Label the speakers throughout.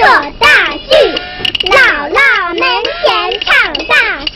Speaker 1: 做大戏，姥姥门前唱大戏。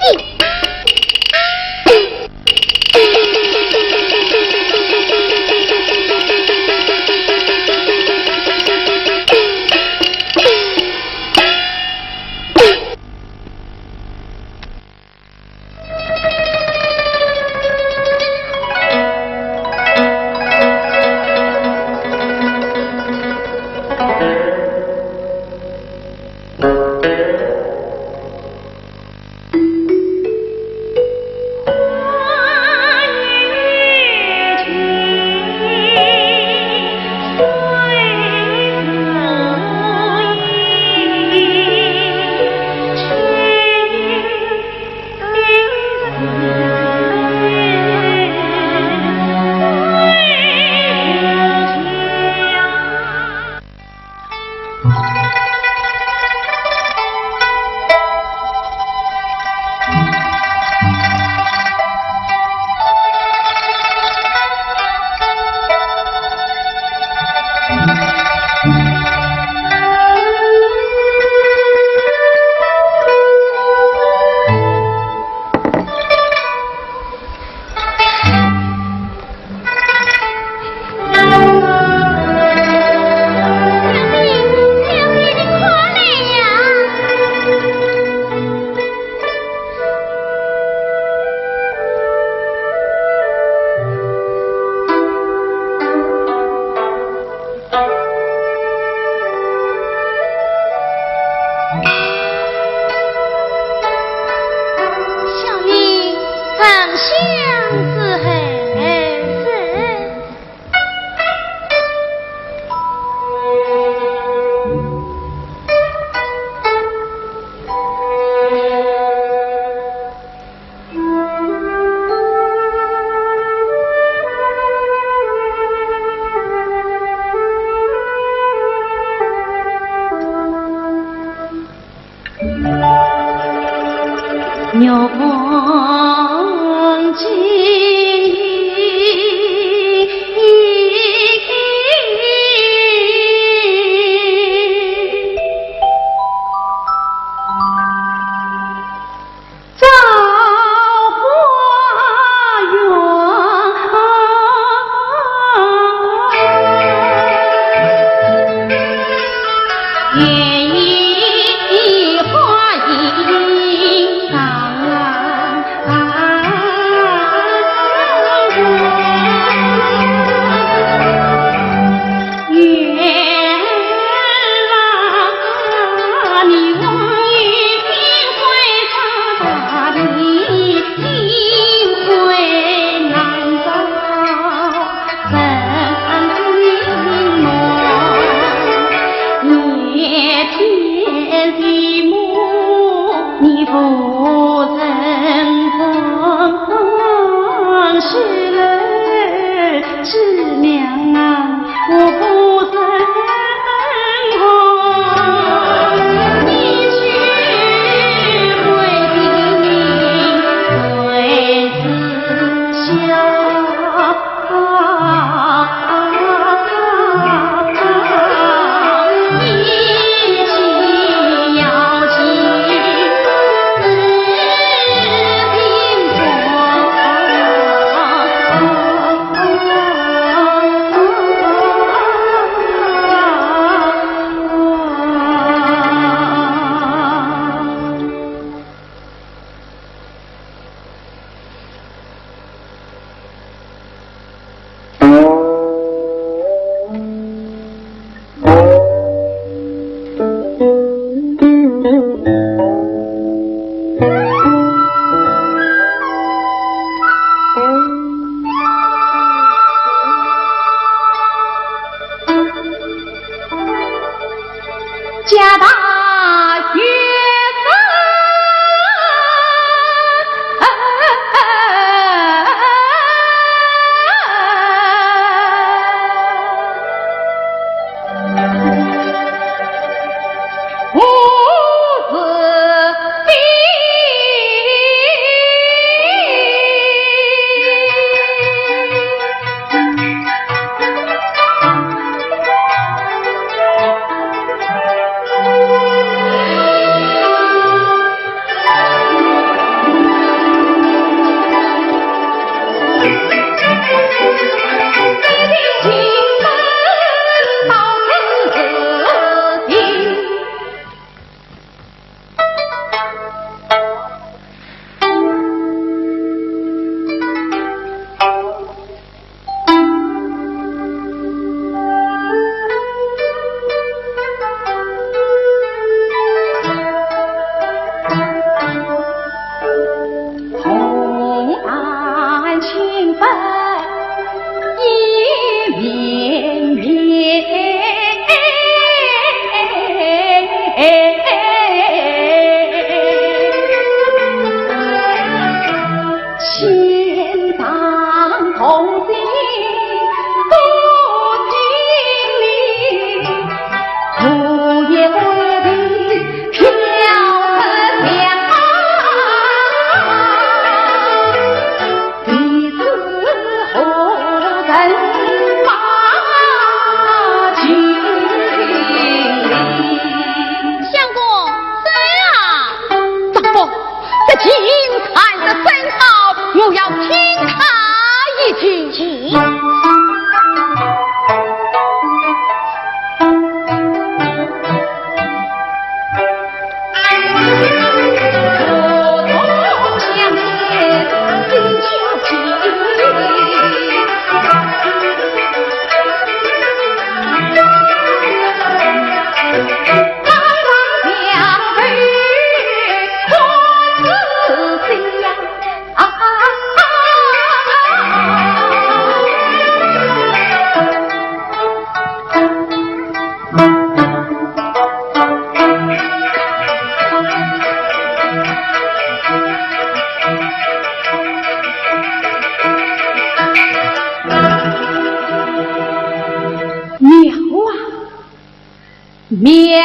Speaker 2: 妙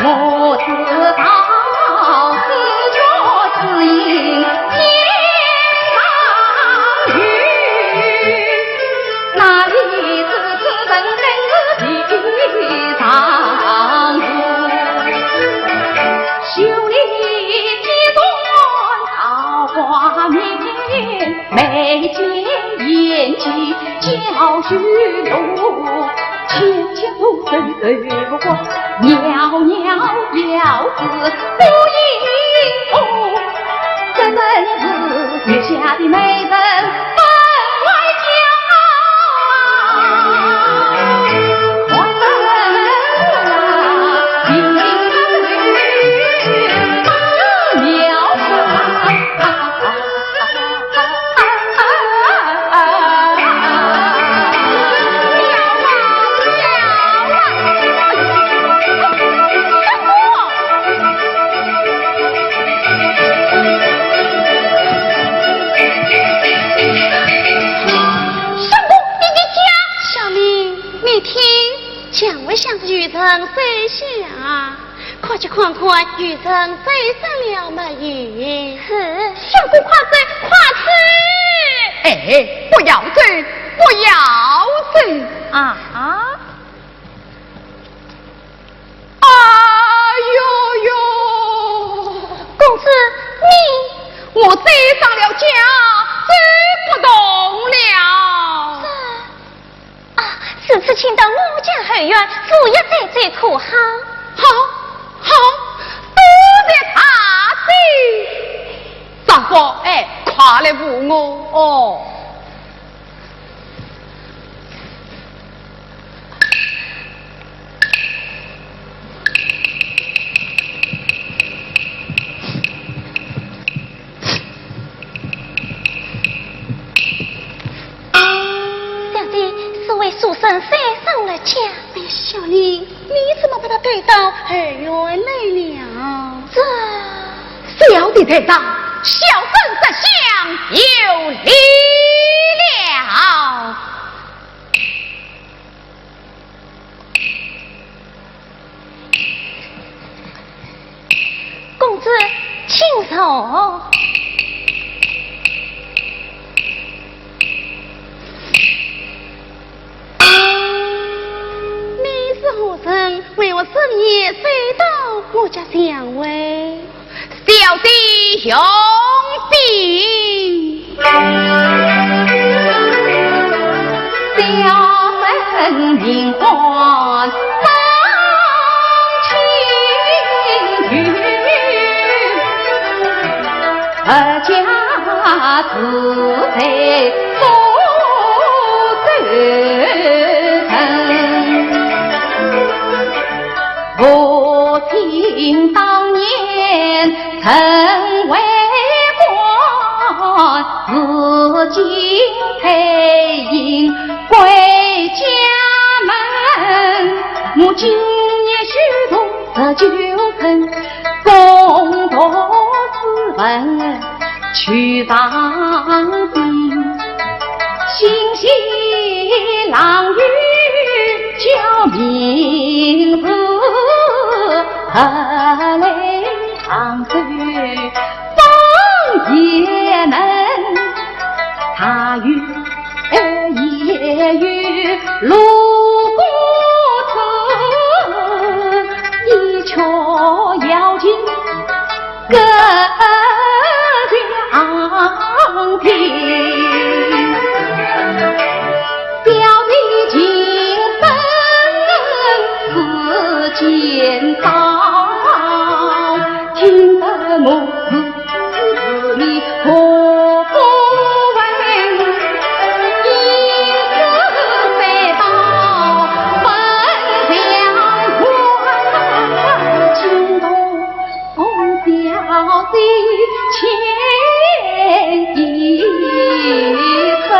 Speaker 2: 我知道自觉自应天堂雨，哪里知此人人是地上路，修理几段桃花面，眉间眼睛教许路，前前后后对不过，袅袅要子不应哦，这真是月下的美人分外娇啊，花人苗
Speaker 1: 想为向着雨城飞下，快去看看雨城飞上了没有？是，相公快走，快走！
Speaker 2: 哎，不要走，不要走啊！哎呦呦，
Speaker 1: 公子，
Speaker 2: 我追上了家，走不动了。
Speaker 1: 这次请到我家后院，主要在这可好？
Speaker 2: 好，多谢他子。丈夫，哎，快来扶我哦。
Speaker 1: 书生山上了家，哎呀，小丽，你怎么把他带到后院来了？这
Speaker 2: 小的台上，小生这厢有礼了。
Speaker 1: 公子，请坐。何人为我深夜飞到我家相会？
Speaker 2: 小弟兄弟，小生名唤张清玉，二家住在福州城。父亲当年曾为官，如今配应归家门。母亲也许多这九层，共度斯文去当兵，新西郎与叫名字。何来长水放也能，他与也与路过村，一瞧要紧各两平，小弟今生自见到。听得我字里何不问，一字飞到分两关，惊动小弟千一分。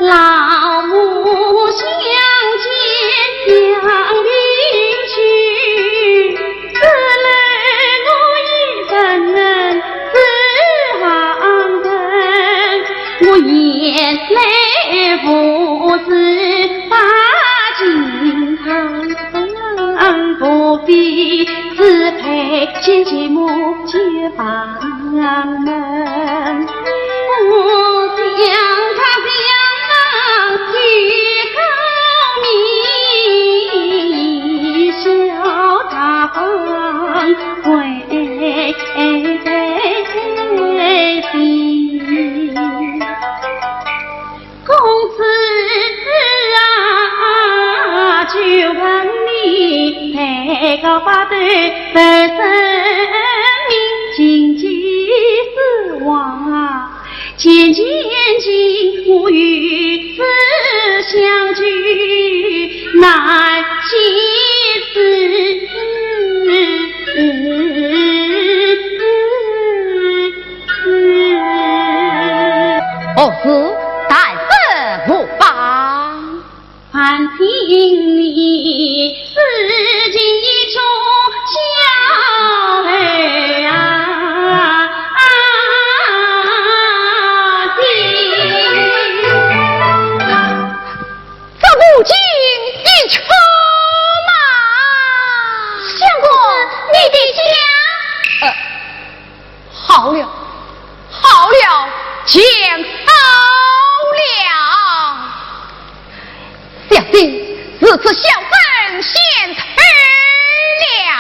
Speaker 2: 老母相见杨云去，此来我一人自行等，我眼泪不是把金堂，不必自配亲戚母结房门，我想他相郎举高明，小长贵宾，公子啊，就问你太高八斗不生命，经济死亡，渐渐今我与子相聚，难携死。
Speaker 1: 何事待身不帮？
Speaker 2: 盼听你四进一出小儿
Speaker 1: 这古今一出马，相公你的家，好了好了，将好了，小弟此次小僧先退了。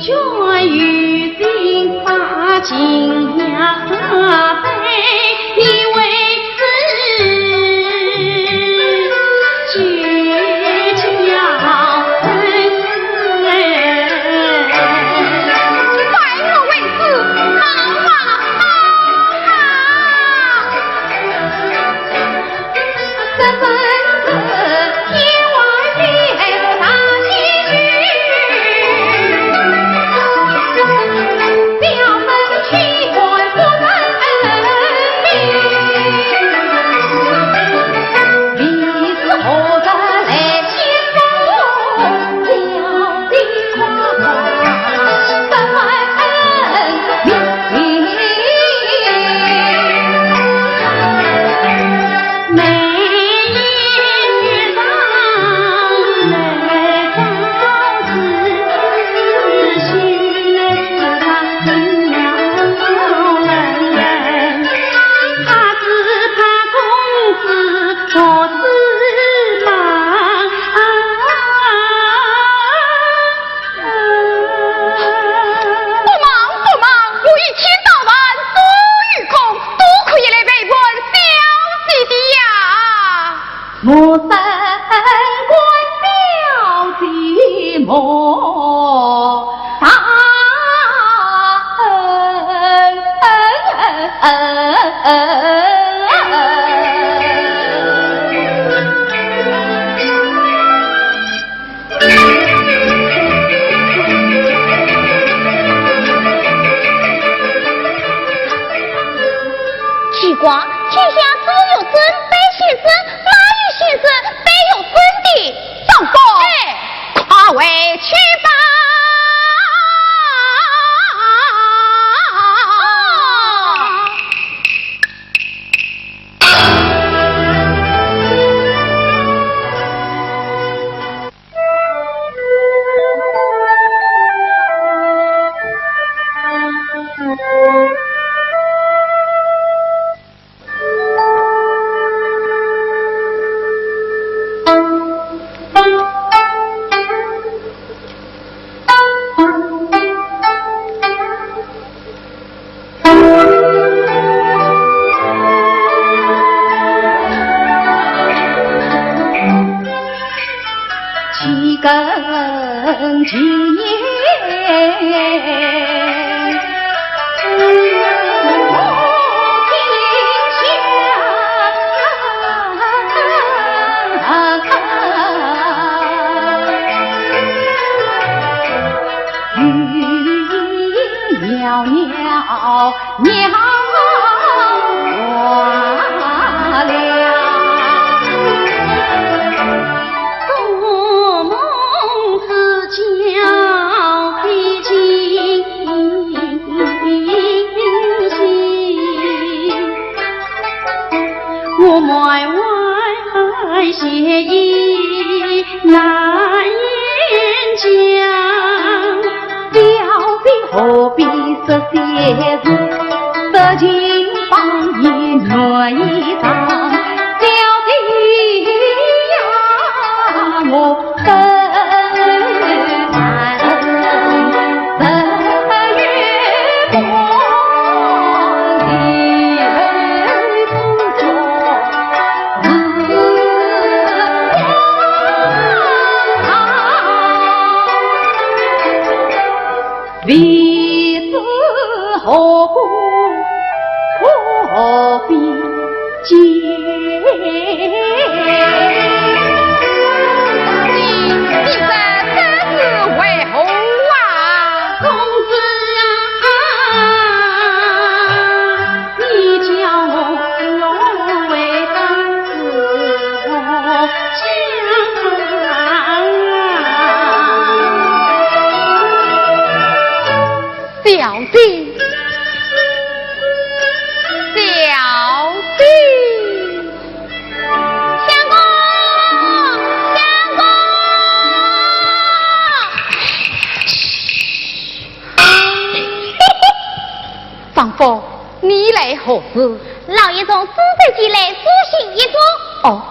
Speaker 1: 愿与君把情呀背，你为此绝交生死。
Speaker 2: 拜我为子，好这份天外飞大喜剧，表门去关不能彼此何得来牵手，了地夸夸分明。我三观表弟莫大
Speaker 1: 奇怪，天下只有真百姓生，先生没有真的，丈夫，快回去吧。
Speaker 2: 更纪念，袅袅袅花了。
Speaker 1: 我埋外写意难言讲，
Speaker 2: 表弟何必说些字，色情放言乱一场。表弟呀，我为此何故何必结？你这是为何啊，
Speaker 1: 公子啊？你叫我永为当自我
Speaker 2: 小弟，小弟，
Speaker 1: 相公，相公，
Speaker 2: 丈夫，你来何事？
Speaker 1: 老爷从私宅进来，书信一封。
Speaker 2: 哦，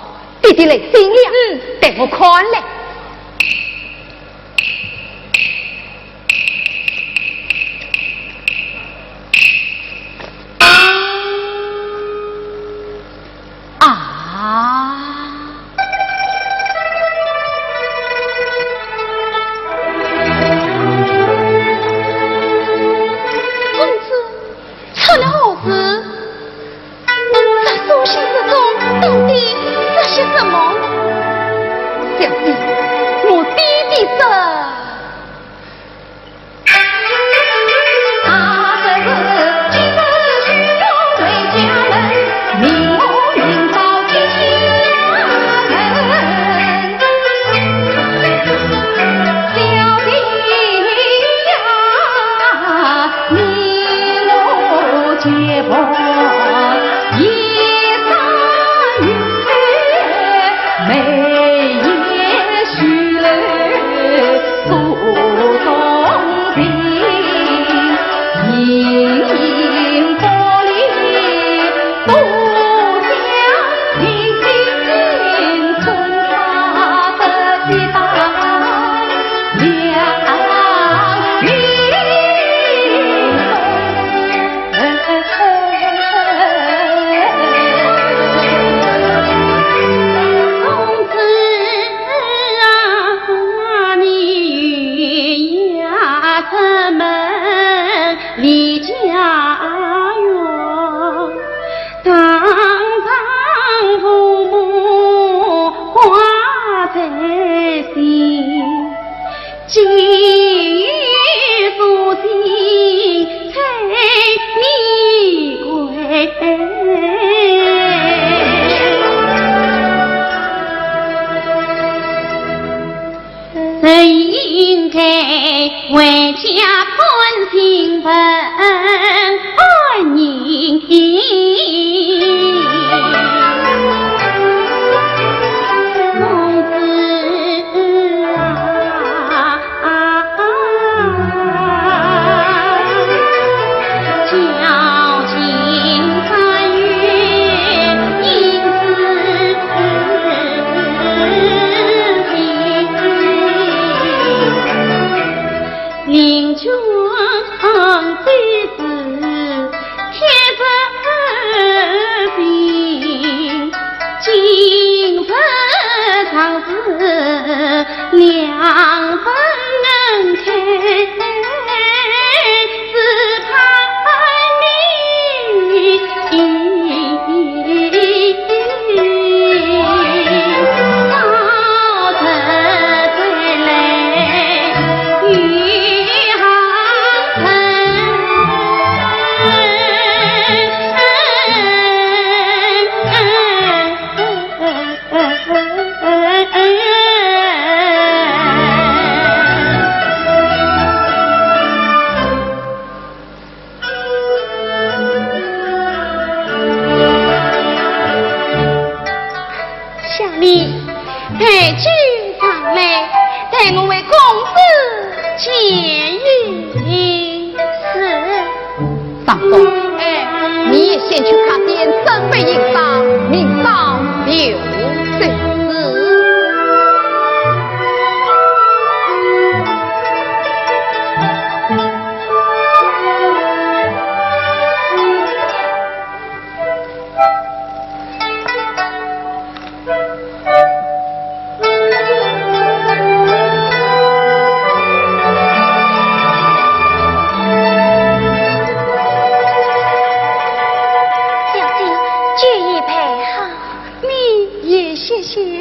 Speaker 2: 弟弟来信了。等我看来。
Speaker 1: 下判刑本安宁。领军对子贴着兵，金色长子两分能开，只盼你。陪君上来，待我为公子牵引。
Speaker 3: 是，长公，你也先去看点身份印章，明早留这事。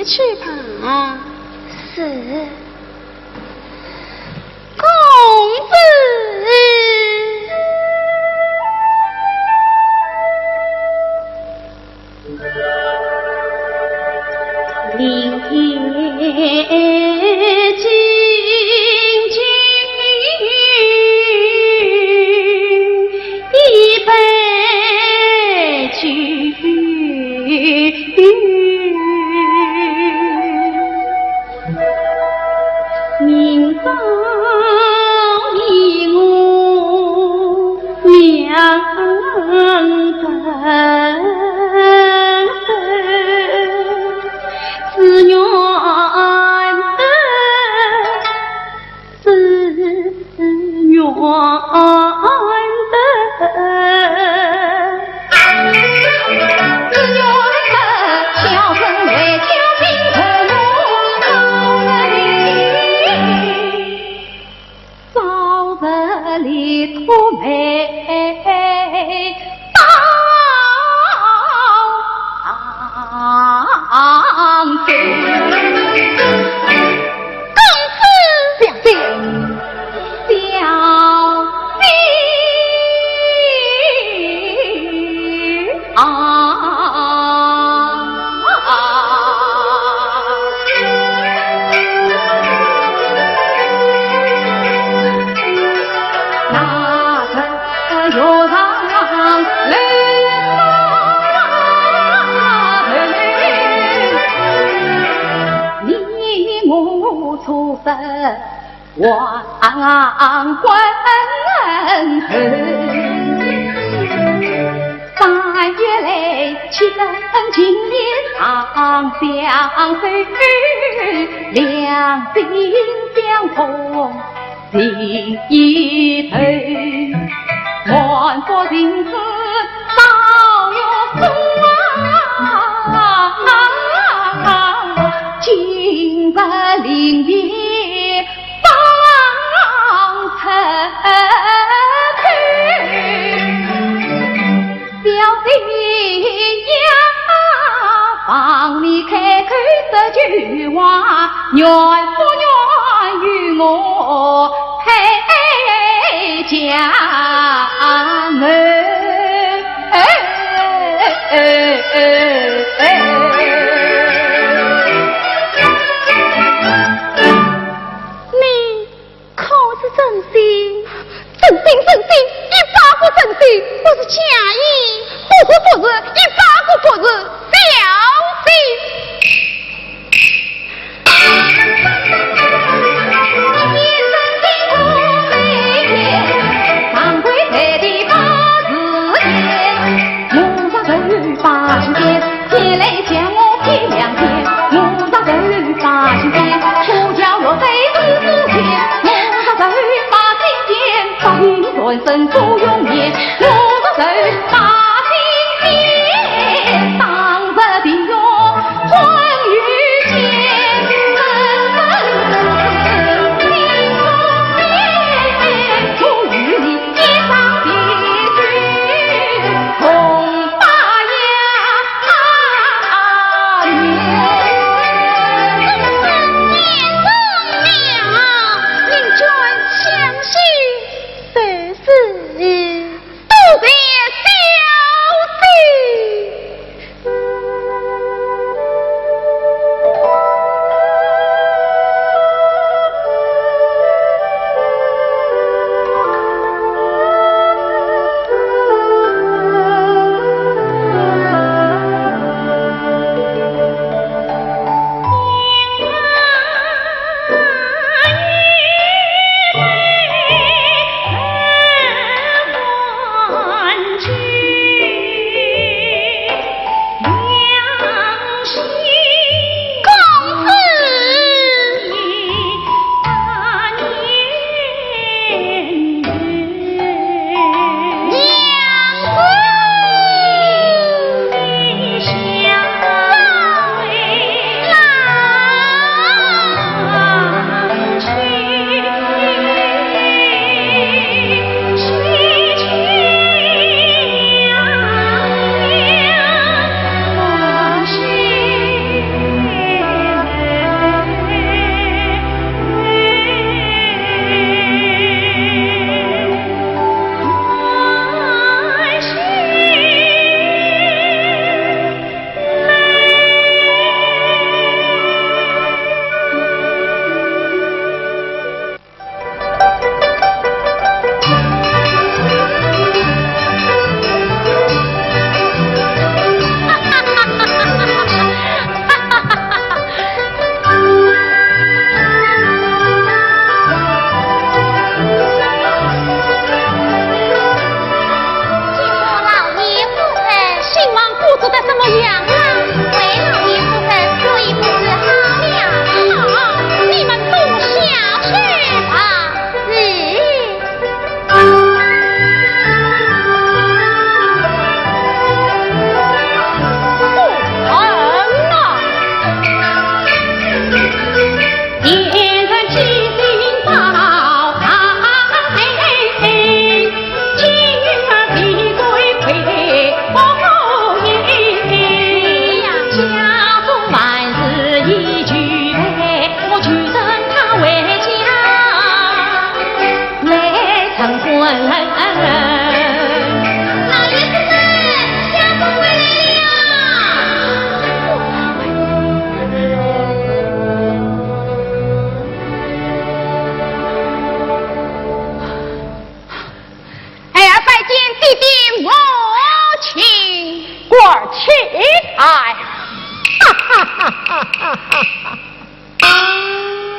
Speaker 1: 去吧，是公子。林野静静，一杯酒。明早以我两分，只愿王冠3月来千金莲长相随，两心相通心一头，万佛情子早有松今日灵验方小弟呀，帮你开口这句话，愿不愿与我配家门？
Speaker 2: 金转身不用面，我的手把金面，当日的用婚与结，我与你一场别居，共把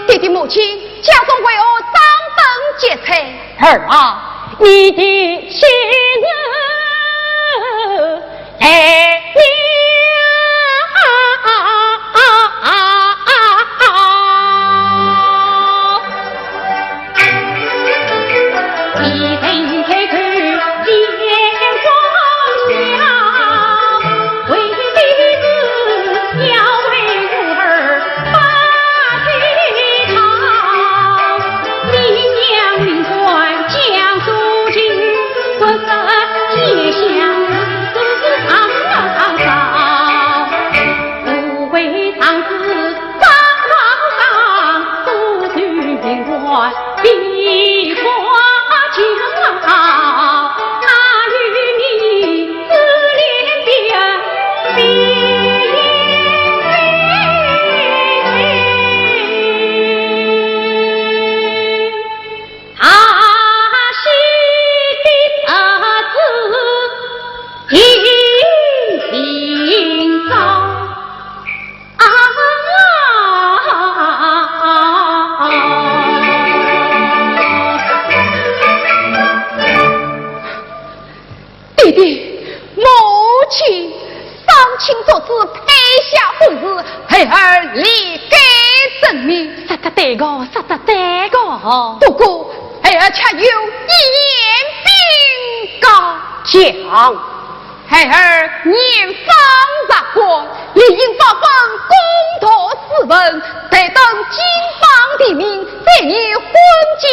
Speaker 3: 弟弟母亲家中为我张灯结彩，
Speaker 2: 儿啊，你的妻儿来不过，儿却有一言
Speaker 3: 将。孩儿年方杂国，也应发放公托私文，待等金榜题名，再议婚嫁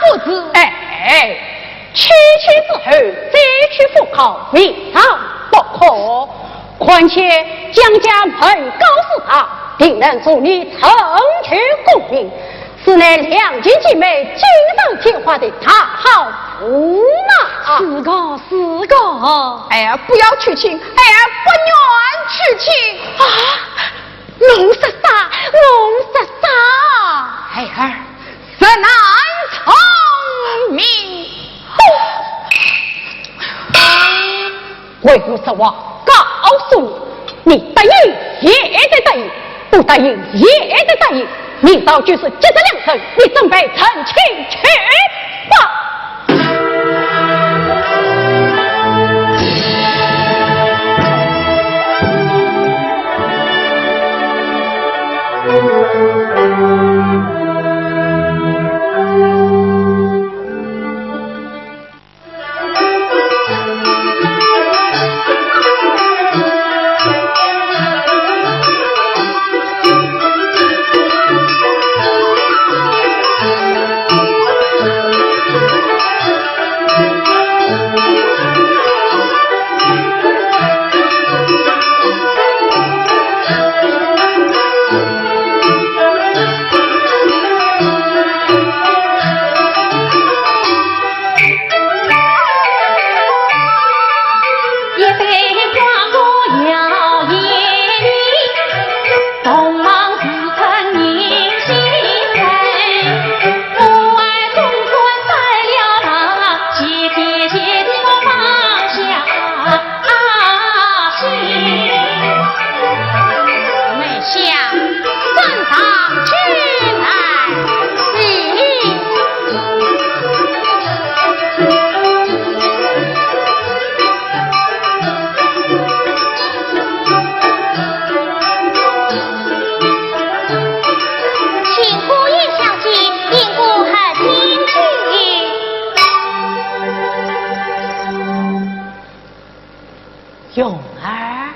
Speaker 3: 不知。娶妻之后再去赴考，未尝不可。况且江家朋告诉他，定能助你成全功名，此乃两姐姐妹锦上添花的大好福嘛。
Speaker 1: 是个。
Speaker 3: 不要娶亲，不愿娶亲
Speaker 1: 啊！龙杀杀！
Speaker 3: 实难聪明。为如此话告诉你，你答应也得答应，不答应也得答应。明早就是结这两声，你准备成亲去吧。勇儿，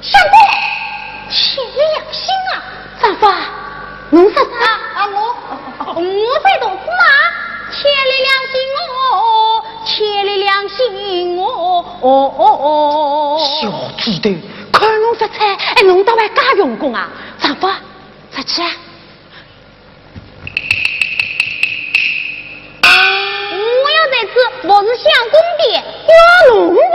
Speaker 3: 相公，天理良心啊！丈夫，侬说啥？
Speaker 1: 我在懂什么？天理良心哦，天理良心哦。
Speaker 3: 小猪头，看侬这菜，侬到外加用功啊！丈夫，出去啊！
Speaker 1: 我是相公的，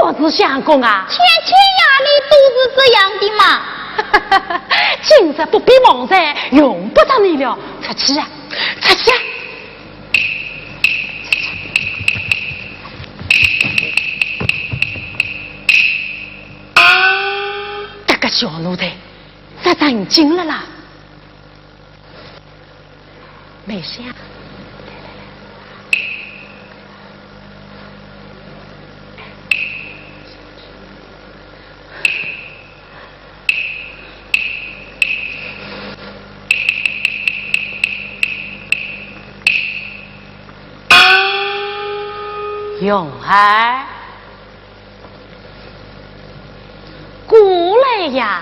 Speaker 3: 我是相公啊！
Speaker 1: 天呀，你都是这样的嘛！
Speaker 3: 今日不必忙噻，用不着你了，出去啊！出去啊！这个小奴才，这真精了啦！没事啊。勇儿，过来呀！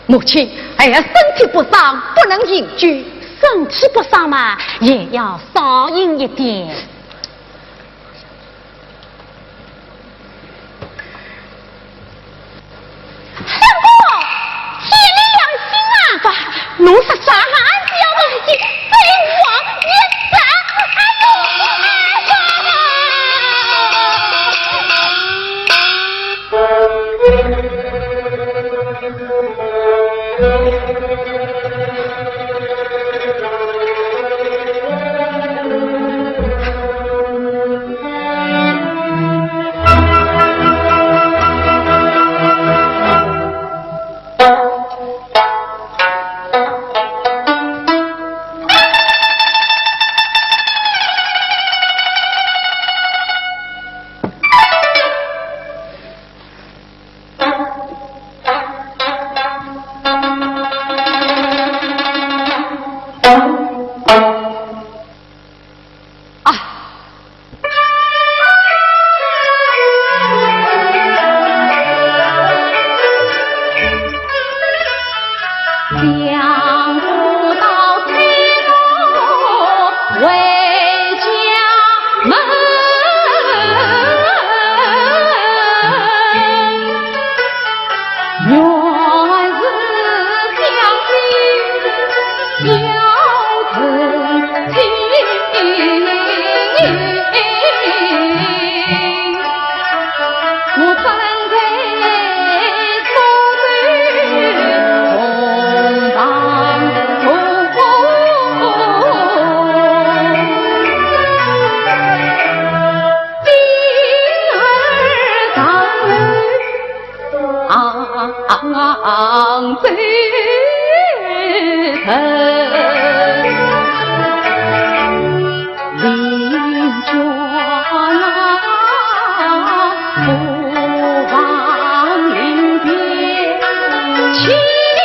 Speaker 3: 母亲，身体不伤，不能饮酒。身体不伤嘛，也要少饮一点。
Speaker 1: 相公，天理良心啊！
Speaker 3: 爸，侬说啥？
Speaker 1: 被我一
Speaker 2: 走邻家不忘临别亲眷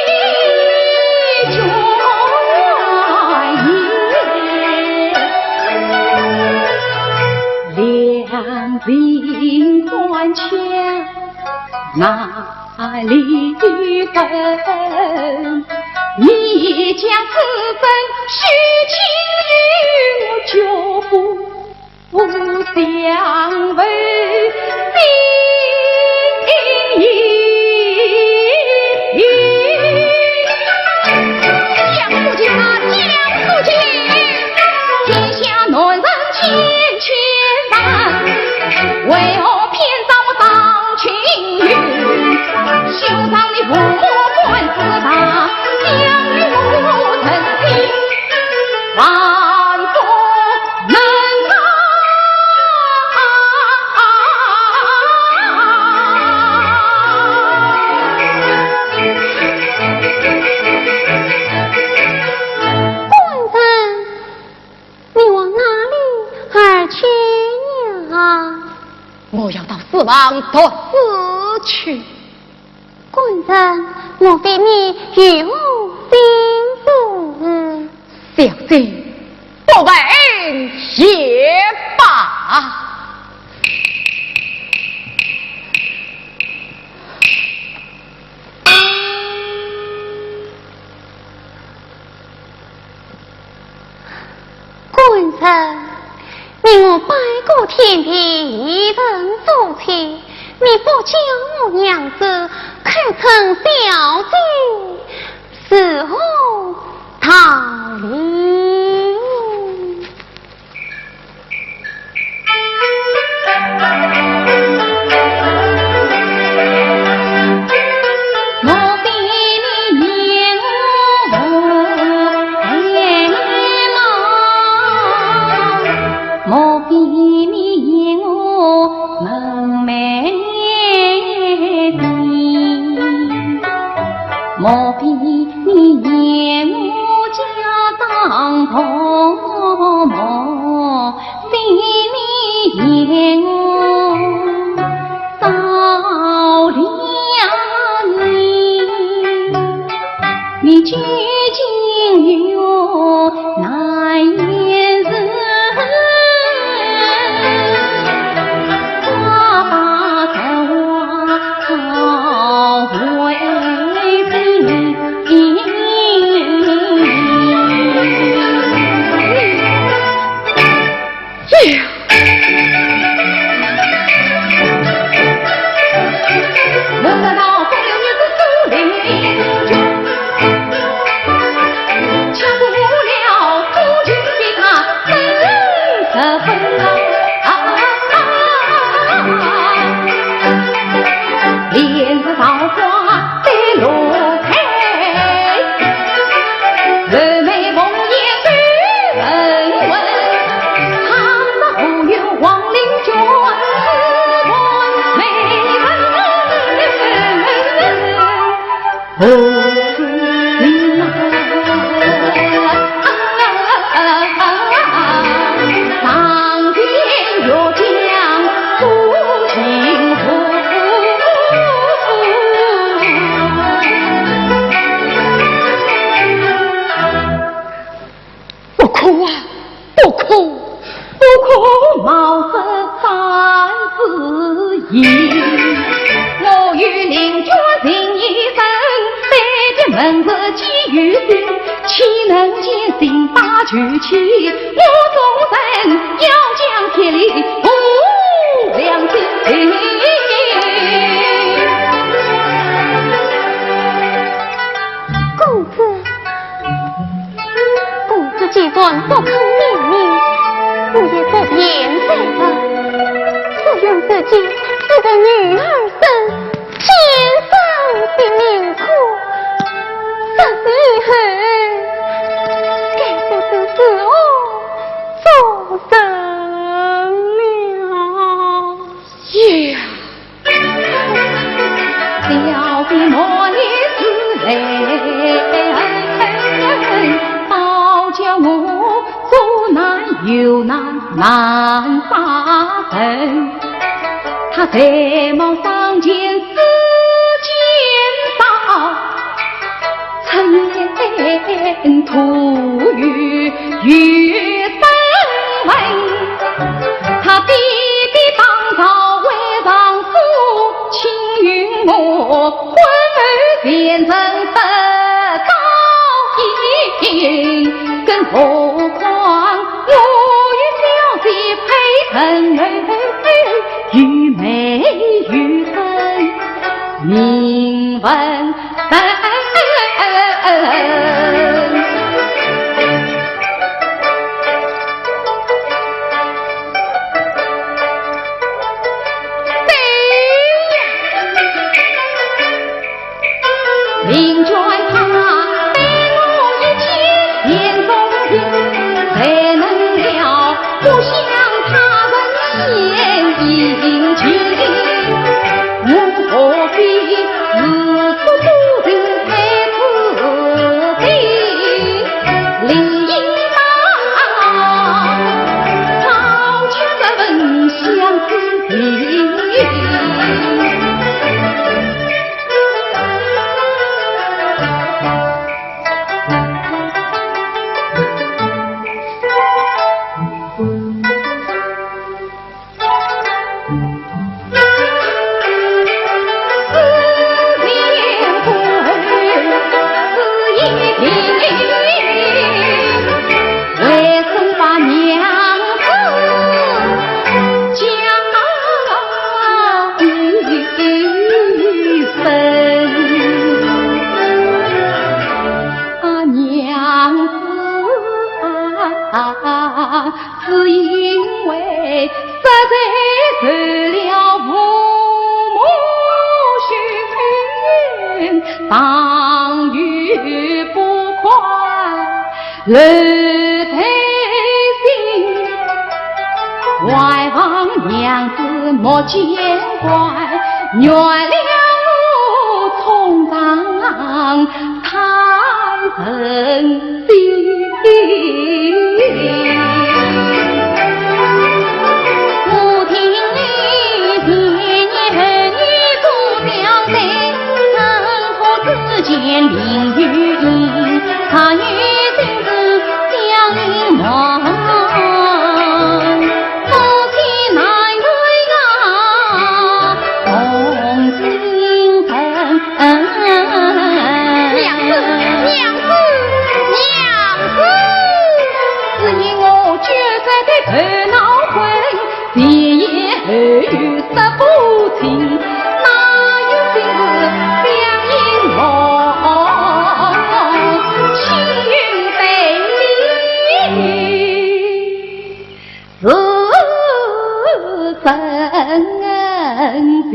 Speaker 2: 也，两鬓关腔哪里分？你将此份虚情与我就不相违。为何偏遭当群云？休想你不管自大，将与我成亲，万不能
Speaker 1: 官人，你往哪里而去呀？
Speaker 3: 我要到死亡夺死去。
Speaker 1: 官人，莫非你与我心思？
Speaker 3: 小姐，不问也罢。
Speaker 1: 官人，你我拜过天地一人做妻，你不教我娘子开成小姐，是何道理？
Speaker 2: 莫非你念我爱忙？莫非你念我门楣地？莫非你念我家当婆婆？非你念我少了你究竟与我难言人，爸爸在我好为病。我得到风流女子手里，抢不了夫君比他更这份莲子桃花在路开，人美梦魇对人问，他那忽有王令君，美人。上天若将夫情付，
Speaker 3: 不哭啊，不哭，
Speaker 2: 不哭茅塞三字意。我与邻居情一生，三别门子几余心，岂能见心把举起？我终身要将铁力无良心。
Speaker 1: 公子既然不肯命令，我也不言罪了。只愿自己是个女儿身，天生的命苦，生以后该不是是我做成了。
Speaker 2: 小的梦。难杀人，他贼毛上前似剑刀，趁言吐语与生闻，他弟弟当朝为王叔青云我婚前程得高音，更何况我与小姐配成儿，与美与生名闻本。领卷他带我一起眼中听，才能了不向他人献殷勤。我何必自作主人太自卑，理应当抛弃这份相思情。只因为实在受了父母训，当遇不快泪在心，外望娘子莫见怪，原谅我从当太任性。我听你前言儿女做交代，生活之间灵与阴，他与真是相隐瞒。夫妻难对啊，同心疼。娘子，只因我决在的头脑昏，前言后语说不清，哪有心思相隐瞒？青云背离是真情。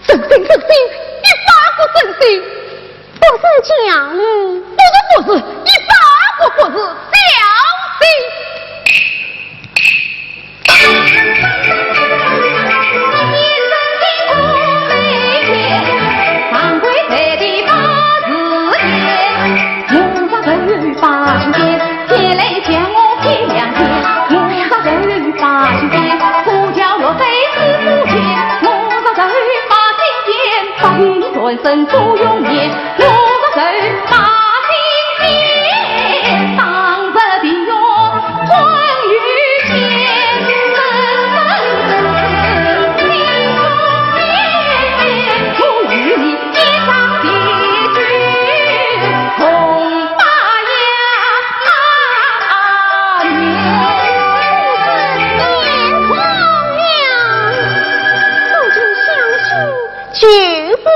Speaker 1: 真心，一把个真心，不是讲理，不是，一把个不是小心。
Speaker 2: 人生不容易，我个手把心间，当着的哟，欢愉间，我与你一场结局，红发呀牛，
Speaker 1: 天荒呀，不知相许，绝不。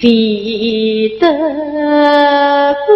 Speaker 2: 必得归。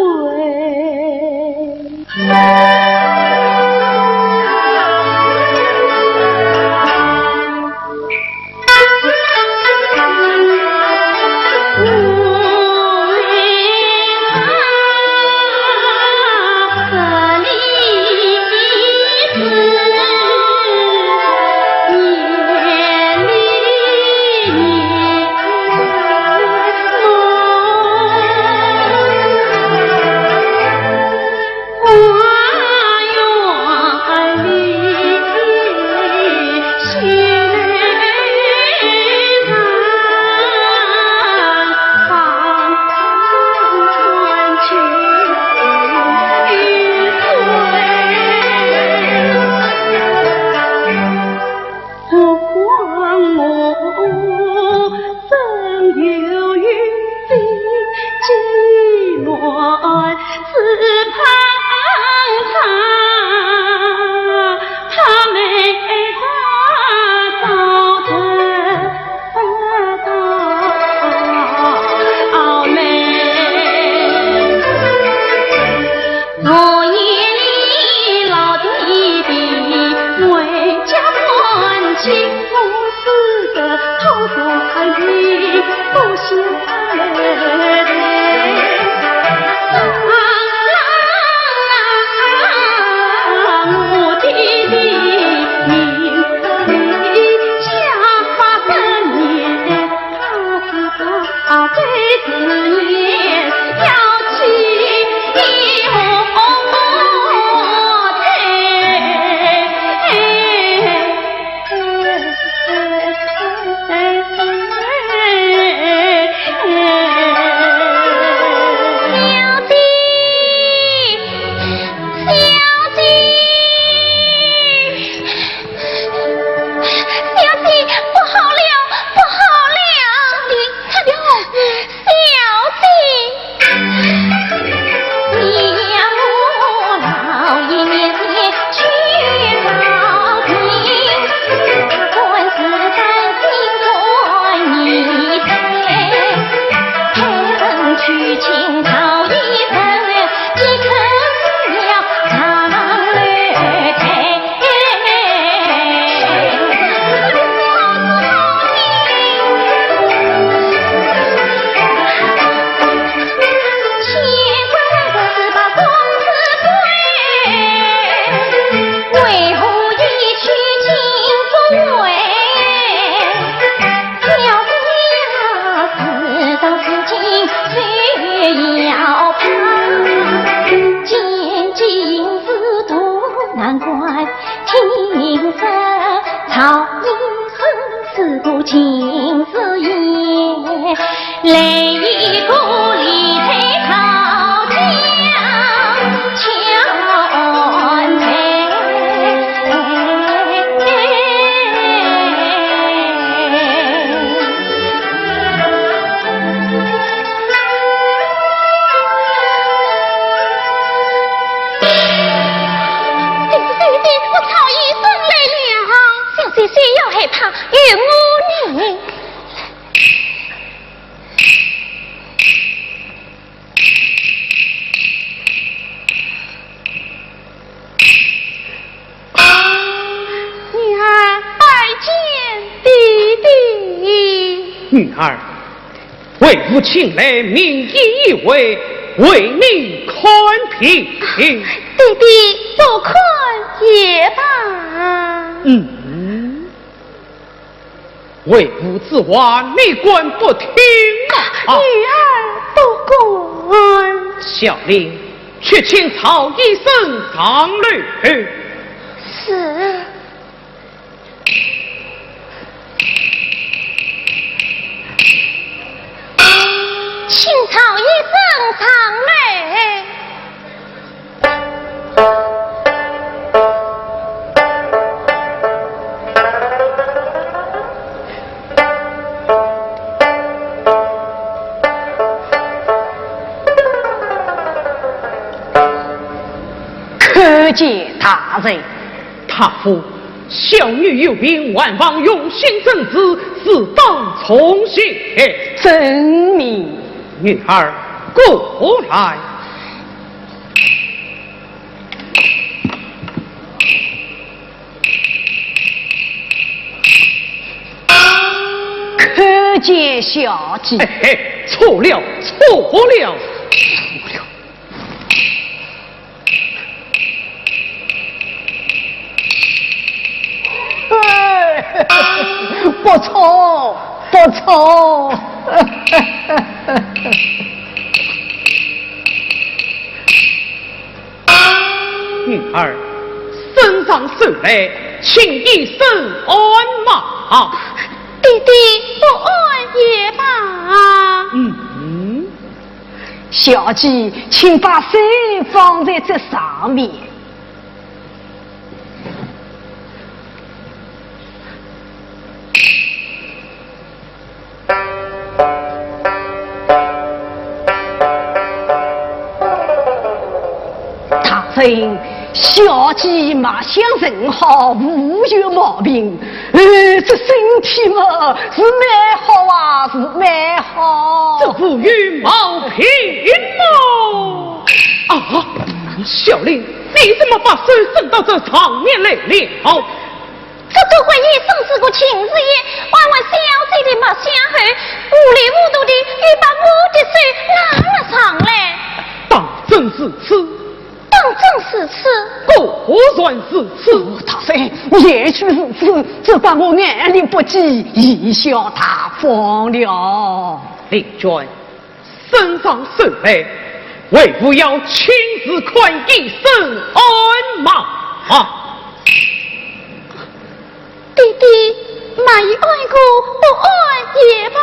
Speaker 4: 女儿，为父请来名医一位，为你看病。
Speaker 1: 弟弟不看也罢。
Speaker 4: 为父之话，你管不听啊！
Speaker 1: 女儿不管。
Speaker 4: 小令，去请曹医生上来。
Speaker 1: 是。请曹医生上来。
Speaker 3: 可见大人，
Speaker 4: 他父小女有病，万望用心诊治，自当从心。
Speaker 3: 真名。
Speaker 4: 女儿过来。
Speaker 3: 可见小姐，
Speaker 4: 错了，错了。
Speaker 3: 不错，不错。
Speaker 4: 女儿，身上受累，请一声安马。
Speaker 1: 弟弟不安也罢。
Speaker 3: 小姐，请把手放在这上面。大人，小姐马相人好，无有毛病。这身体嘛是蛮好啊，是蛮好。
Speaker 4: 这不与毛平吗？啊，小玲，你怎么把手伸到这上面来了？
Speaker 1: 这都怪你生是个亲事业，万万小姐的马相后，糊里糊涂的又把我的手拉了上来。
Speaker 4: 当真是此，
Speaker 1: 当真是此，
Speaker 4: 果然是此。
Speaker 3: 大人，也许是此，只怪我眼力不及，贻笑大方了。
Speaker 4: 令君身上受累，为父要亲自宽一声安马。
Speaker 1: 弟弟买爱过不爱也罢。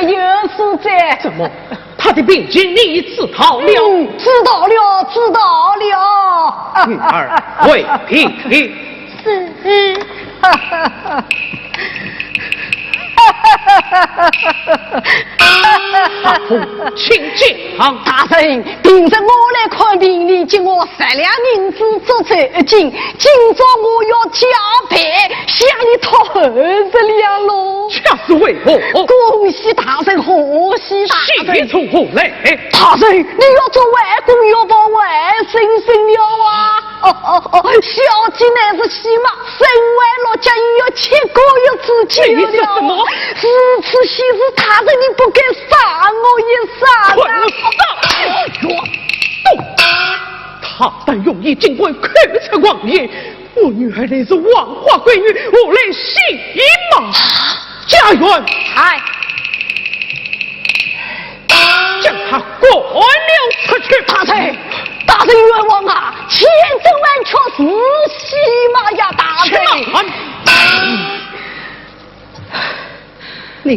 Speaker 3: 有是在，
Speaker 4: 怎么？他的病情你知道了？
Speaker 3: 知道了，知道了。
Speaker 4: 女儿为平
Speaker 1: 是。
Speaker 4: 大夫，请讲。
Speaker 3: 大人，凭着我来看病，你给我10两银子做酬金，今朝我要加倍向你讨20两喽。
Speaker 4: 恰是为何？
Speaker 3: 恭喜大人，贺喜大人！
Speaker 4: 喜从何来？
Speaker 3: 大人，你要做外公，要把外甥生了啊！小姐乃是喜马，生完了家又要切割又自己
Speaker 4: 你说什么？
Speaker 3: 是此喜事，大人你不该杀我一杀
Speaker 4: 快他但用意尽归口出王爷，我女儿乃是万花闺女，我来戏嘛。家园，将他赶了出去。
Speaker 3: 大人冤枉啊！千真万确是喜马呀，大人。
Speaker 4: 你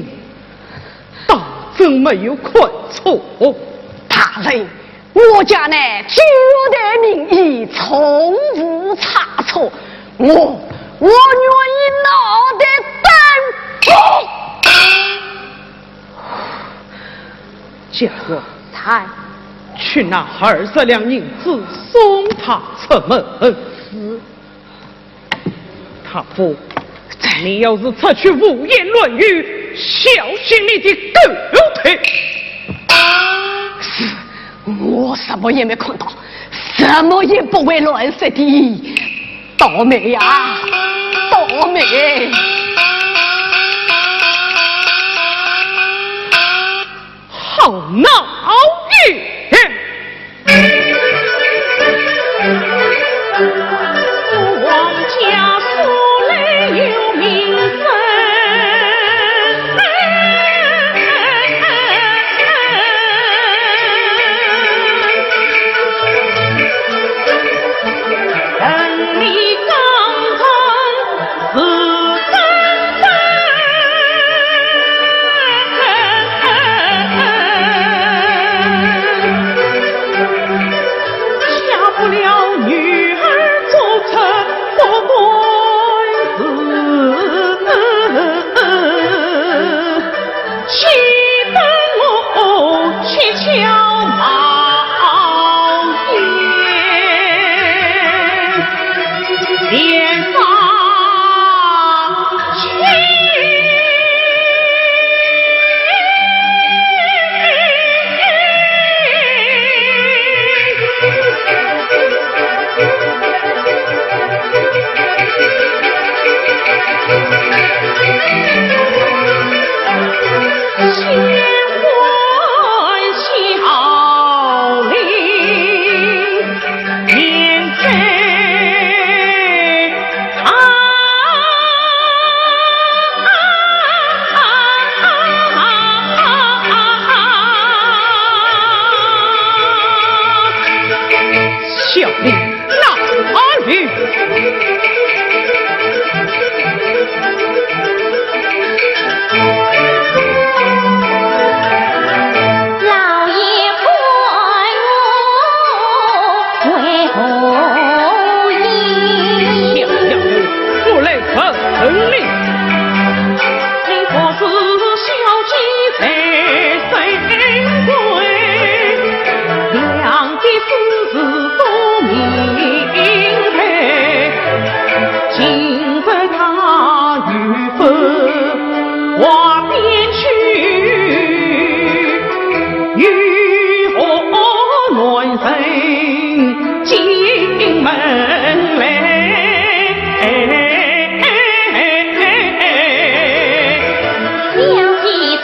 Speaker 4: 当真没有看错？
Speaker 3: 大人，我家呢绝对名义从无差错，我愿意脑袋担负。
Speaker 4: 家园，去拿20两银子送他出门。是。他不，你要是出去胡言乱语，小心你的狗腿。
Speaker 3: 是，我什么也没看到，什么也不会乱说的。倒霉呀，倒霉！
Speaker 4: 好闹剧！
Speaker 2: 王家素来有名声，人力刚刚是真真。
Speaker 4: 成令。
Speaker 2: 你可是小鸡在神归，两地私事都明白，尽管他与否话边去，与我乱神进门来。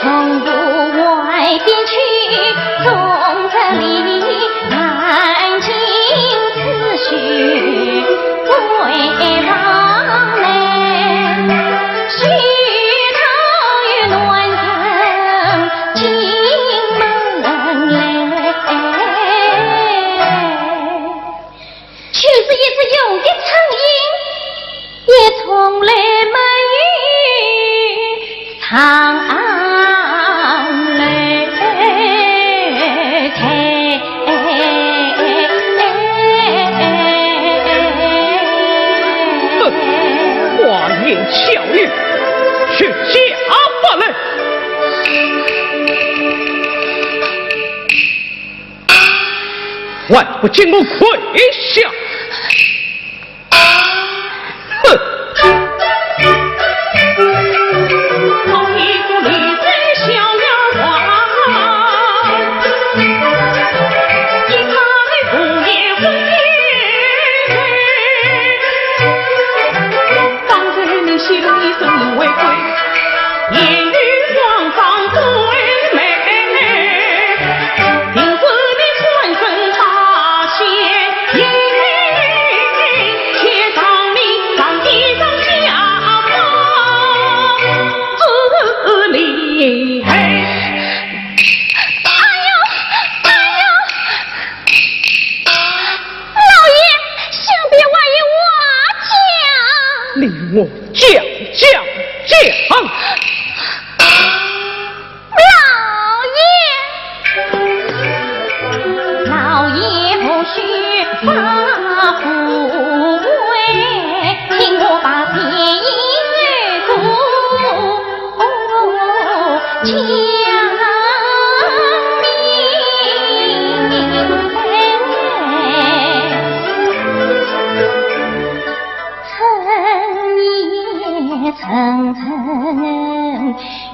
Speaker 1: 从不外边去，从这里安静思绪归房来，许他与乱人进门来，就是一直有的苍蝇，也从来没与苍
Speaker 4: 巧遇去家法来，万不见我跪下！哼！
Speaker 2: 好一个李贼小妖怪，一看不也不心里生为贵，言语皇上最美，平时的传声他先言，且上命上地上下方厉害。
Speaker 4: 令我讲。
Speaker 1: 老爷不许发富贵，请我把天主讲明白。层层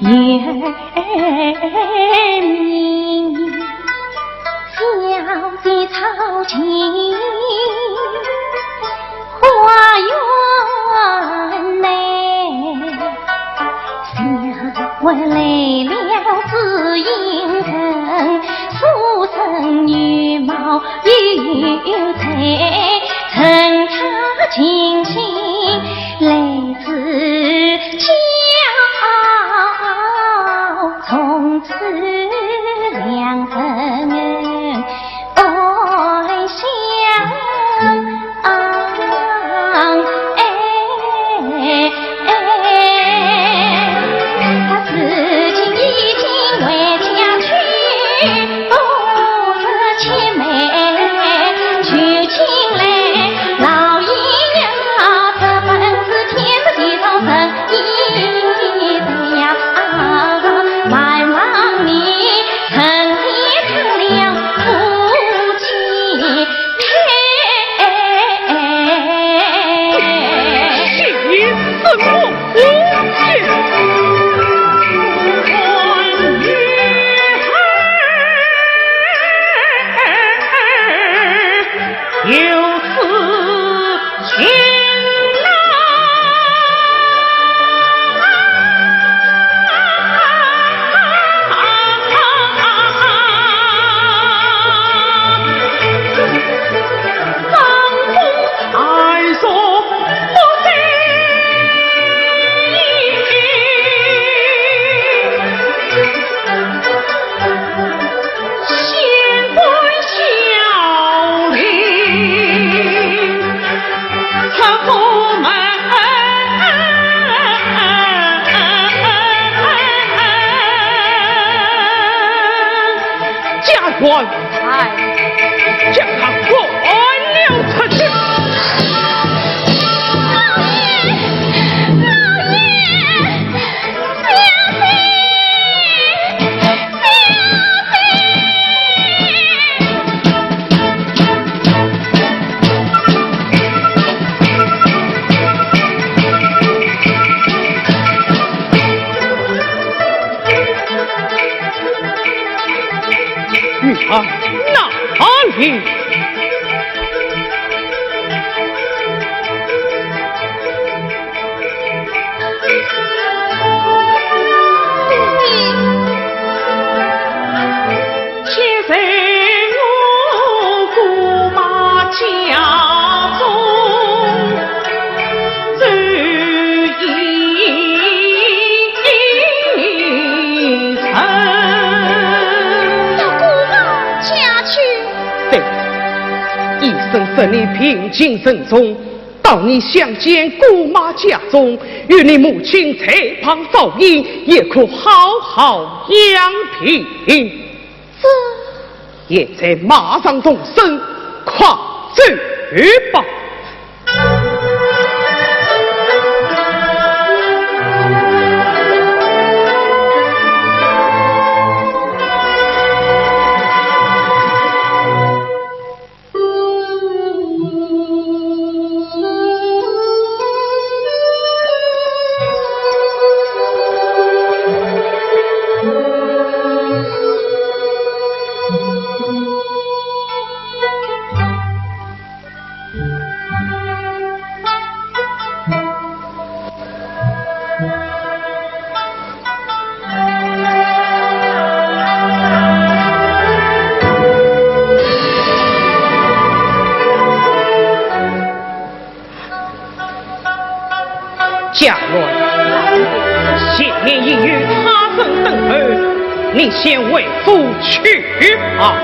Speaker 1: 月明，小姐操琴花园内，小妹累了自应人，书生女貌有才，趁他清醒泪自娇，从此两人爱相他自己已经为家去，不是凄美求情来，老爷呀，这本是天的
Speaker 4: 一生使你平静慎重，到你相见姑妈家中，与你母亲侧旁照应，也可好好养平。
Speaker 1: 这
Speaker 4: 也在马上动身，快走吧。假若谢年已与他生等候，你先为夫去吧。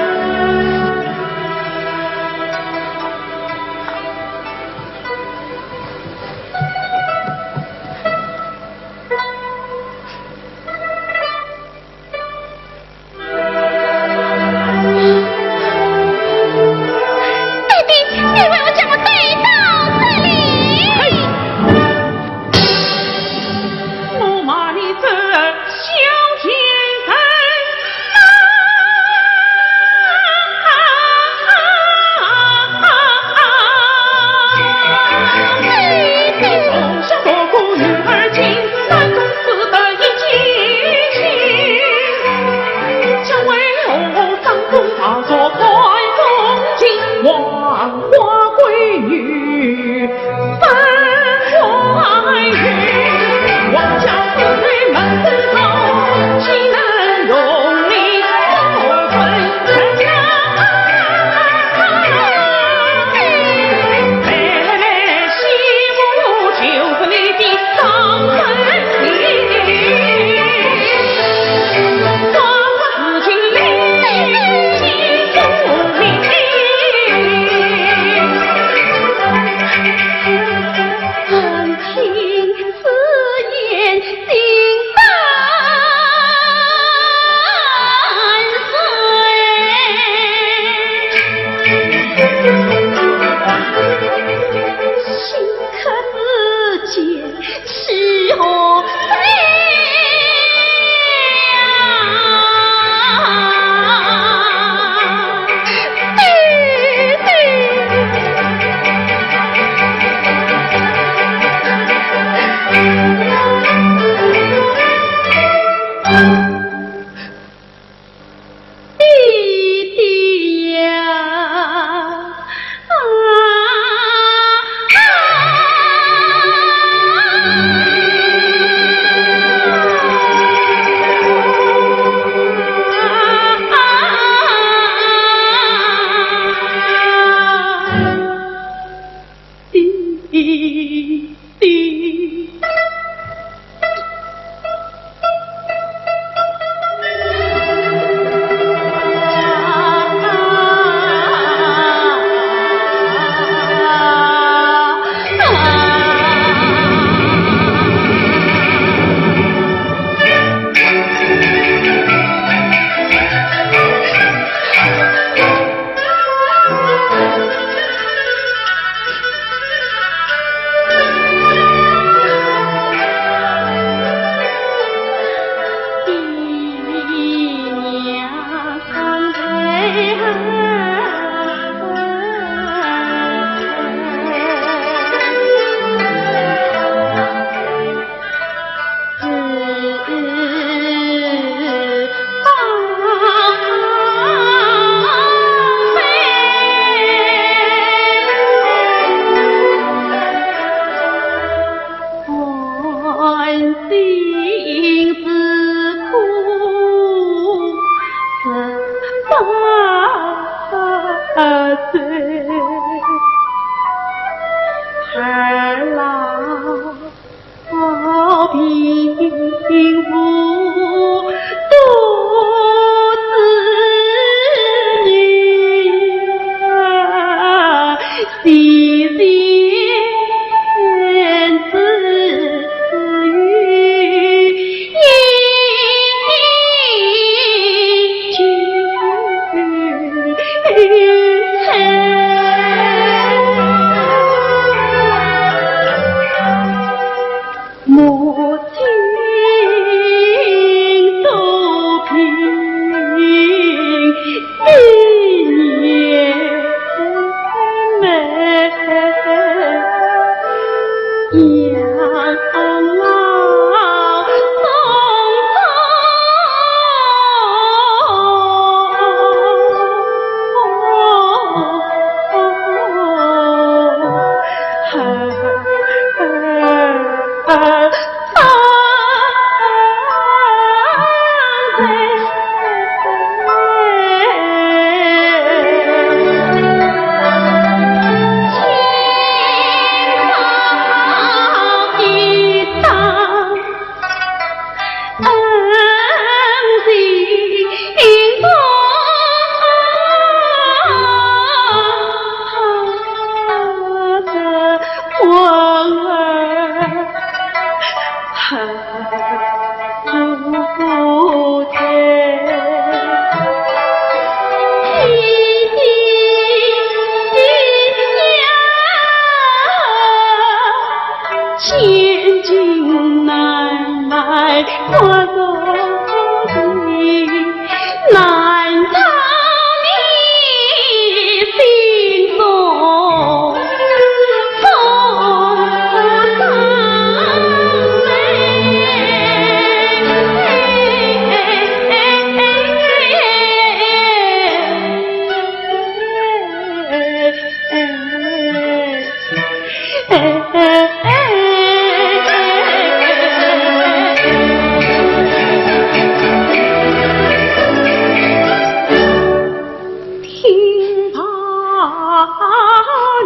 Speaker 2: 听把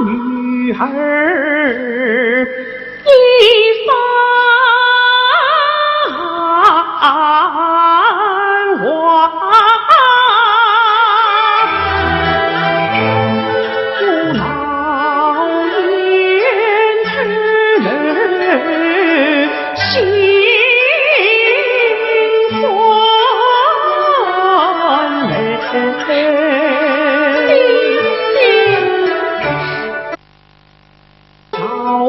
Speaker 2: 女儿一番话，不老年之人心酸泪。曹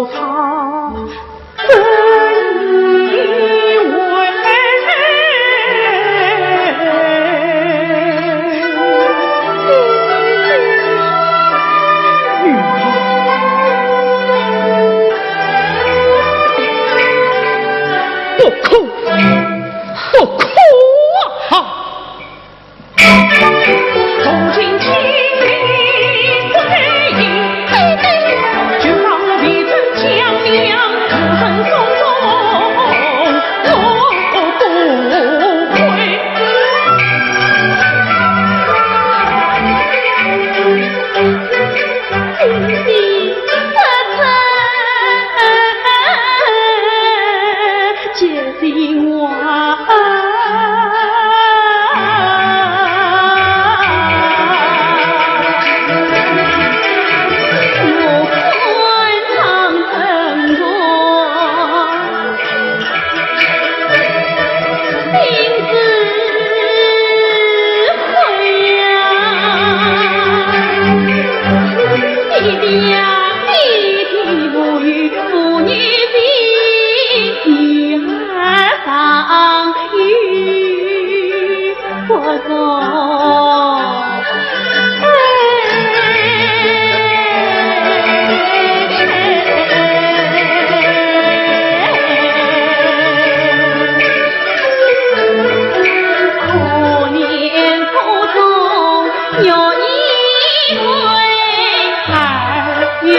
Speaker 2: 操怎以为
Speaker 4: 不哭，不哭啊！
Speaker 2: 从今清明回忆，就让彼此将两子孙送不回。弟弟姐弟我。有一对儿女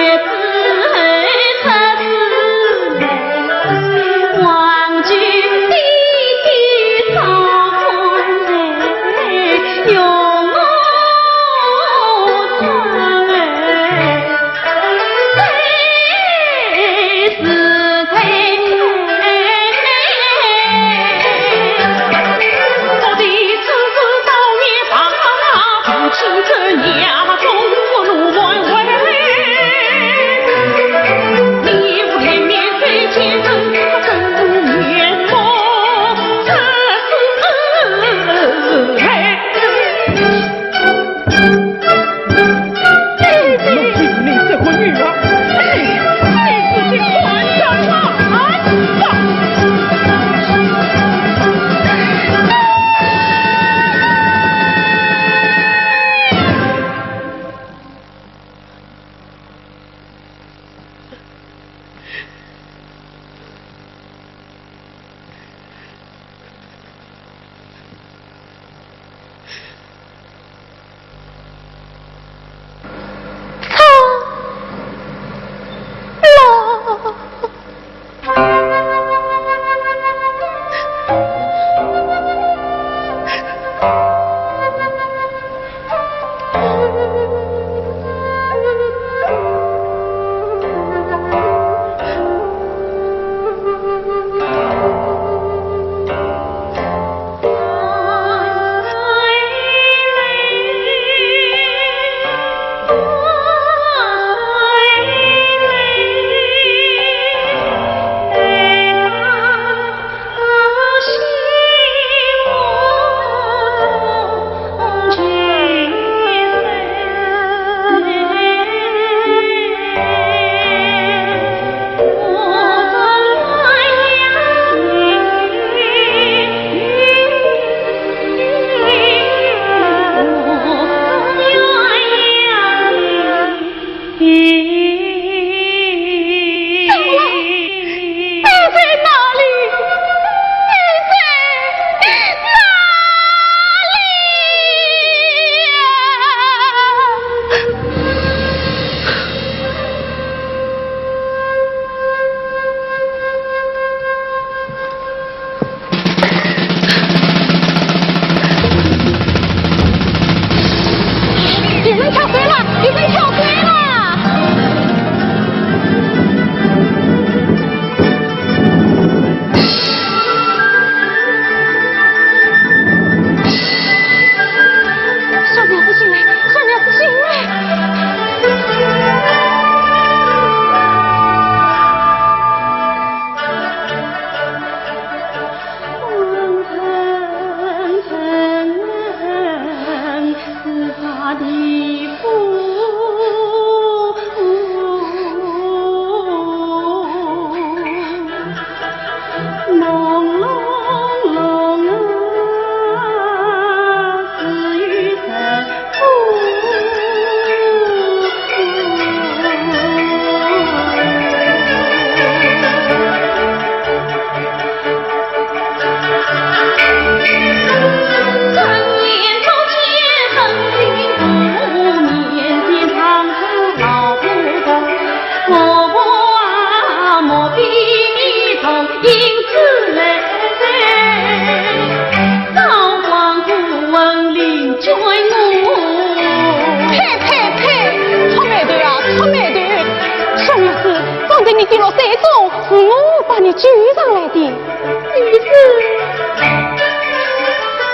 Speaker 1: 是你跌落山中，是我把你救上来的。
Speaker 2: 于是，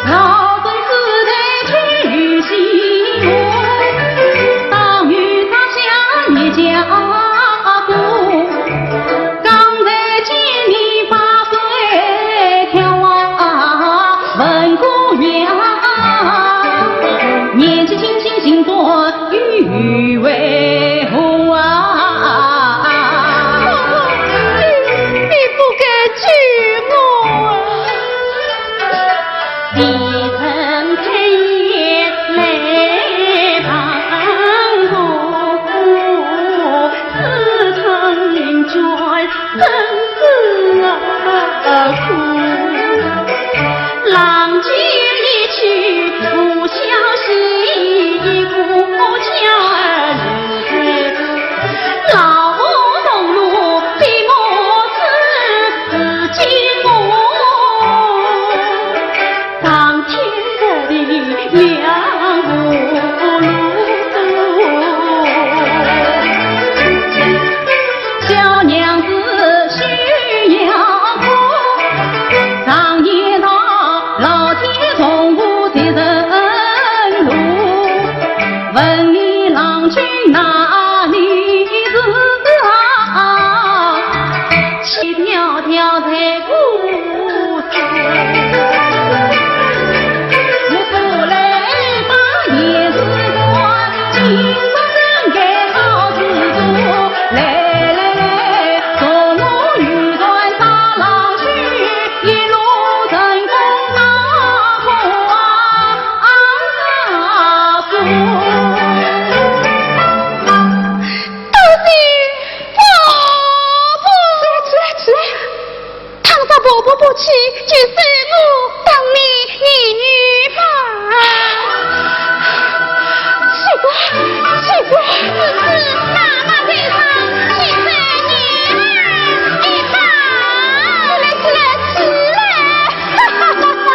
Speaker 2: 老孙自得去与西门，当与他下一家父，刚在见你8岁眺望文姑娘，年纪轻轻心多欲为后啊。你曾开眼来旁顾，似曾卷生死苦。郎君一去不消息，不教儿女老母同路比母子几母。当天的两无路，小娘子需要哭，常言道老天从不责人路，问你郎君哪里是啊？七条条在故事。
Speaker 1: 就是我当你女吧，奇怪，只是妈妈在上，现在女儿一把，起来，哈哈哈哈。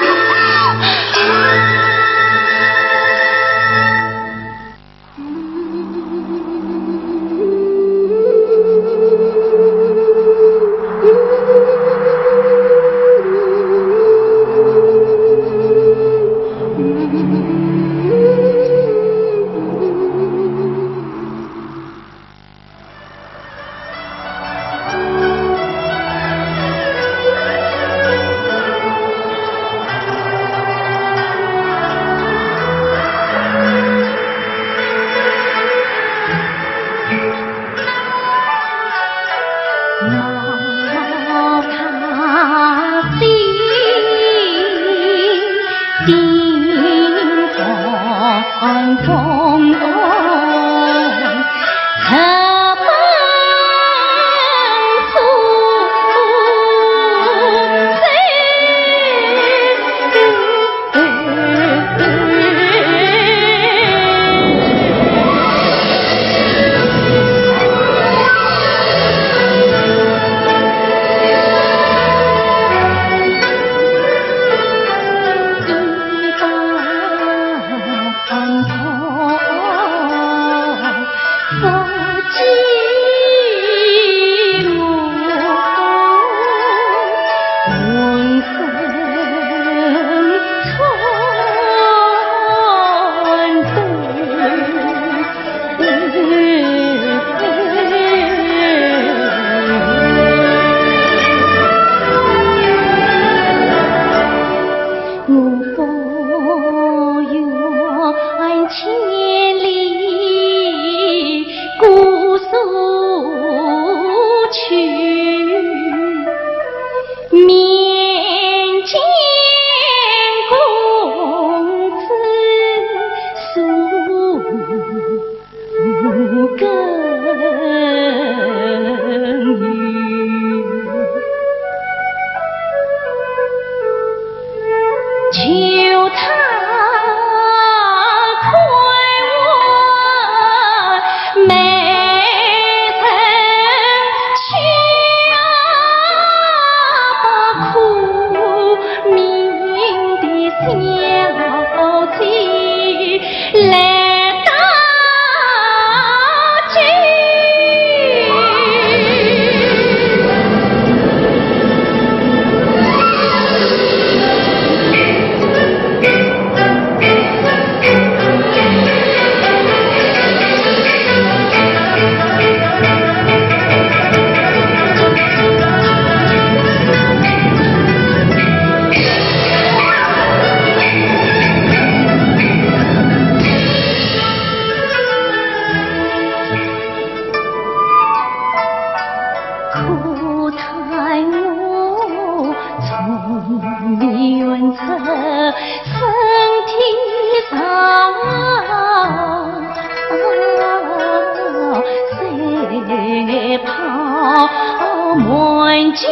Speaker 2: 家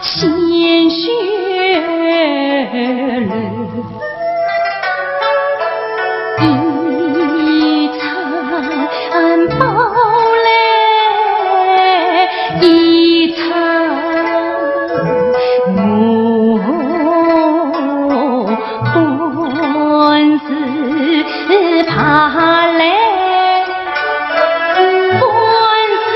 Speaker 2: 鲜血流，一餐饱来一餐我本是怕来本是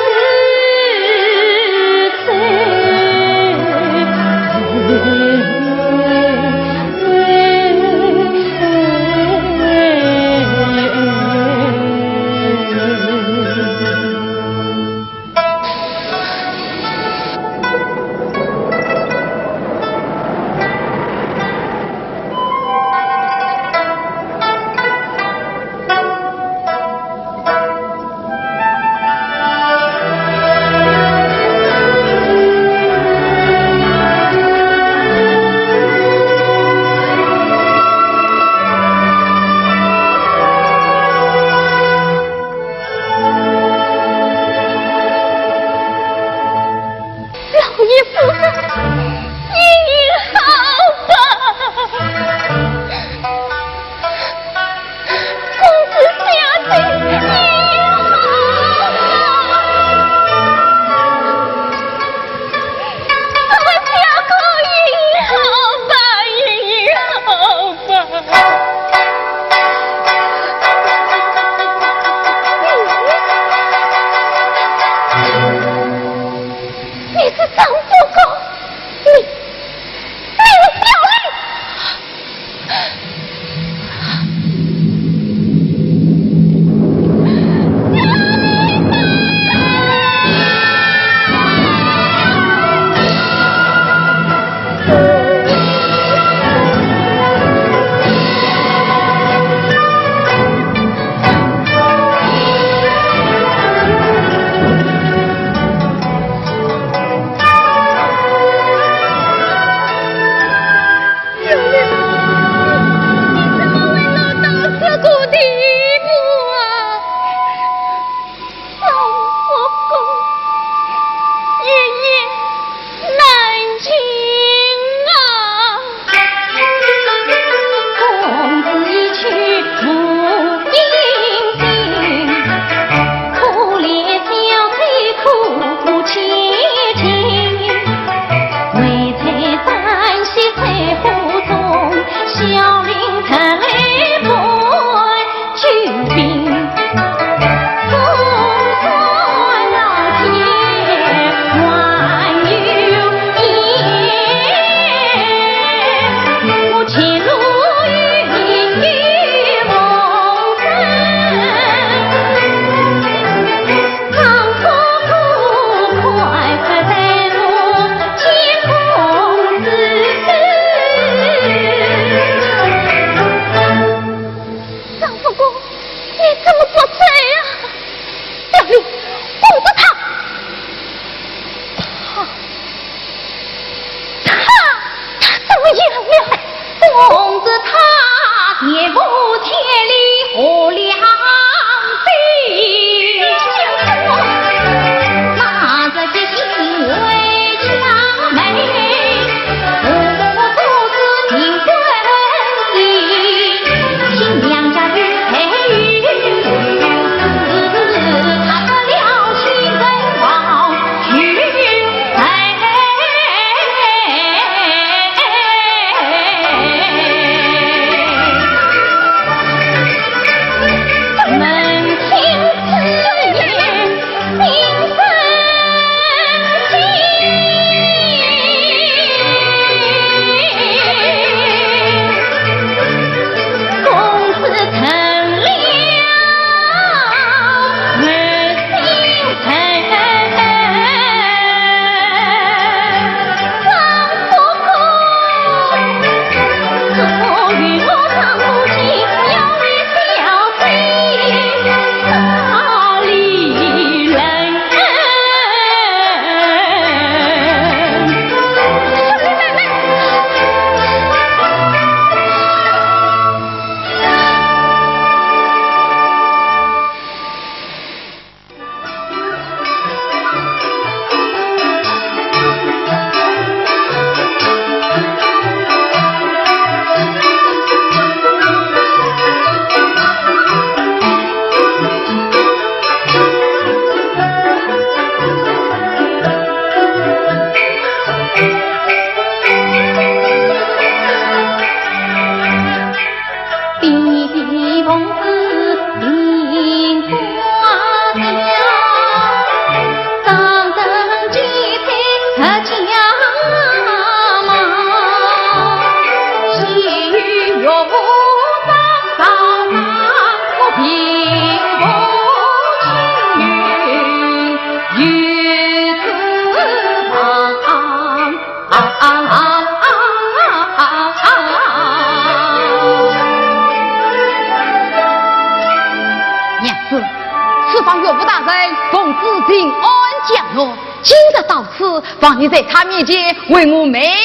Speaker 3: 此方岳父大人奉旨平安降落，今日到此，望你在他面前为我美言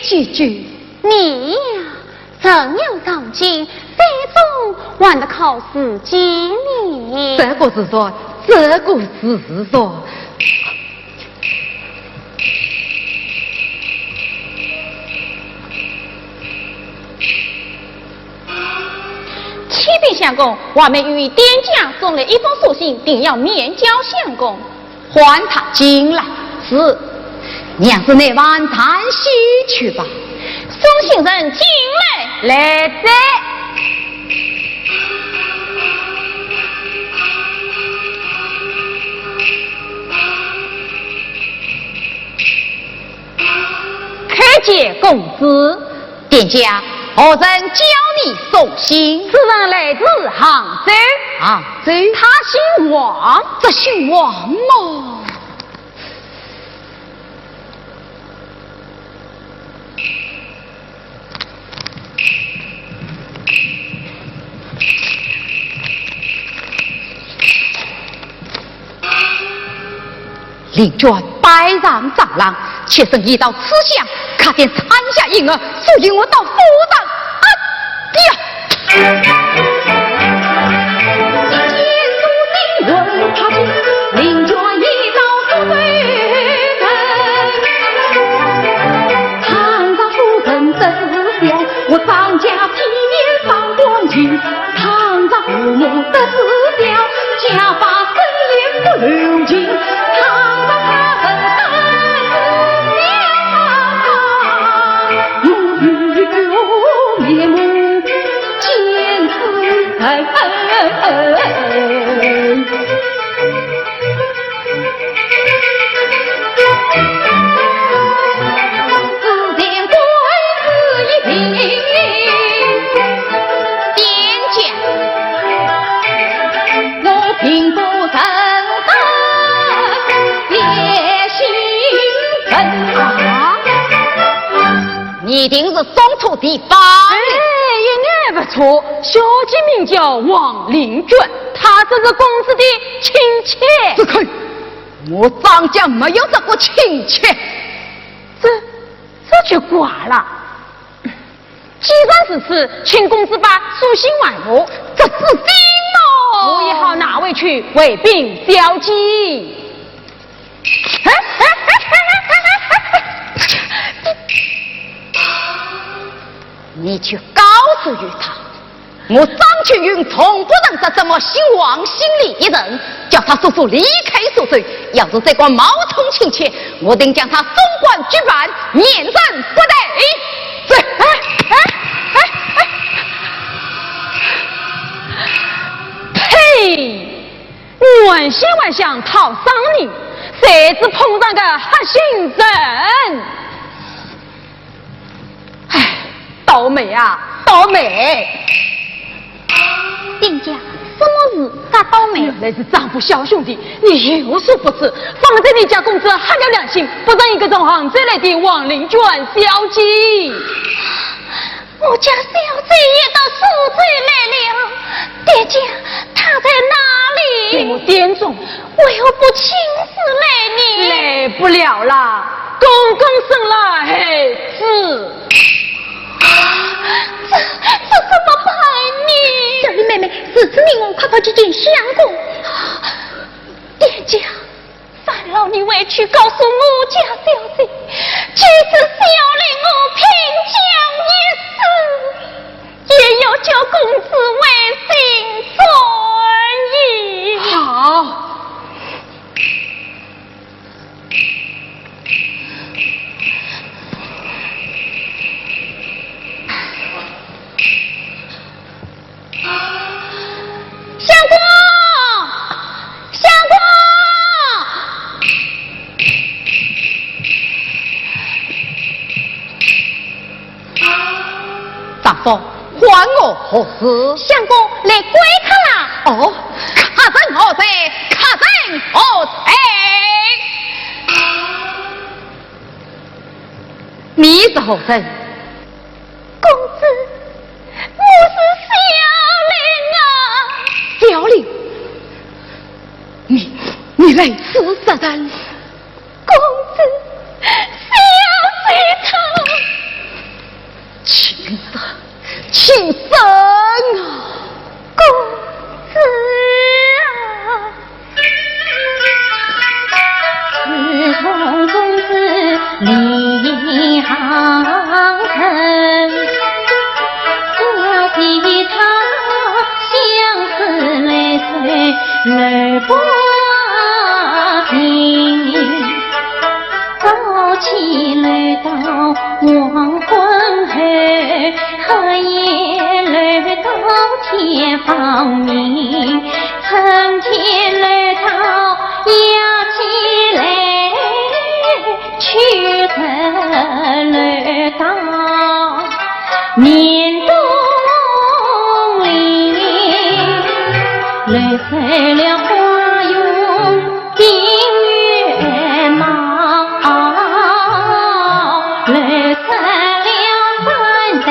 Speaker 3: 几句。
Speaker 1: 你呀，怎样上进，最终玩得靠自己呢？
Speaker 3: 这个是说，
Speaker 1: 启禀相公，我们与店家送了一封书信，定要面交相公。
Speaker 3: 唤他进来。是，娘子那晚叹息去吧。
Speaker 1: 送信人进来。
Speaker 3: 来者。叩见公子，店家何人教你送信？
Speaker 1: 此人来自杭州。
Speaker 3: 杭州？
Speaker 1: 他姓王。
Speaker 3: 这姓王吗？令卷摆上蟑螂，妾身一到此乡，看见产下婴儿，所以我到府上。
Speaker 2: 问他去，令卷一到府对人，堂上夫人得知了，我张家体面放光景，堂上父母得知了，家法生莲不留情。
Speaker 3: 一定是送错地方。
Speaker 1: 也不错，小姐名叫王令卷，她这是公子的亲戚。
Speaker 3: 只看我张家没有这个亲戚，
Speaker 1: 这就怪了。既然是此，请公子把书信还我。
Speaker 3: 这是心哦，
Speaker 1: 我也好拿回去为禀交际。
Speaker 3: 你去告诉于他，我张青云从不认识这么姓王姓李的人，叫他叔叔离开宿舍。要是这个冒充亲戚，我定将他总管举办，免人不得。
Speaker 1: 呸！万想讨伤你，谁知碰上个黑心人。倒霉啊，倒霉！
Speaker 2: 店家，什么事他倒霉？
Speaker 1: 原来是丈夫小兄弟，你有所不知，方才你家公子很有良心，不让一个从杭州来的王令卷小姐。
Speaker 2: 我家小姐也到苏州来了，店家他在哪里？
Speaker 1: 给我点中，
Speaker 2: 为何不亲自来呢？
Speaker 1: 来不了啦，公公生了孩子。
Speaker 2: 这怎么办呢？小丽妹妹，此次命我快快去见相公。店家，烦劳你回去告诉我家小姐，即使小令我拼将一死，也要叫公子为心存意。
Speaker 1: 好。
Speaker 2: 相公，相
Speaker 3: 公，丈夫还我何事？
Speaker 2: 相公来归他啦！
Speaker 3: 哦，客人何在？客人何在？你是何人？
Speaker 2: 公子，我是小令啊。
Speaker 3: 小令，类此杀人，
Speaker 1: 公子小罪他，
Speaker 3: 亲生，亲生啊！
Speaker 1: 公子啊，自从公子离行城，想起他相思泪水泪不停，早起来到黄昏后，黑夜来到天放明，春天来到压起来，秋天来到年冬里，来碎了花园冰月貌，来散了三代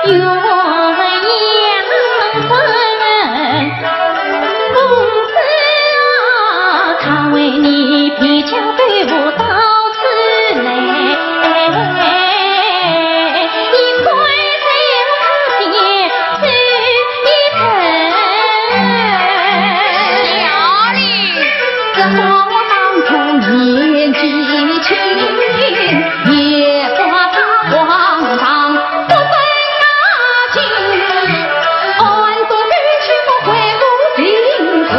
Speaker 1: 鸳鸯分。公子啊，他为你披枪队伍到此来，你快在他前走一程。
Speaker 3: 小丽，
Speaker 2: 这花当初年纪轻，野花它荒唐不分那情，暗中与去不回不尽，此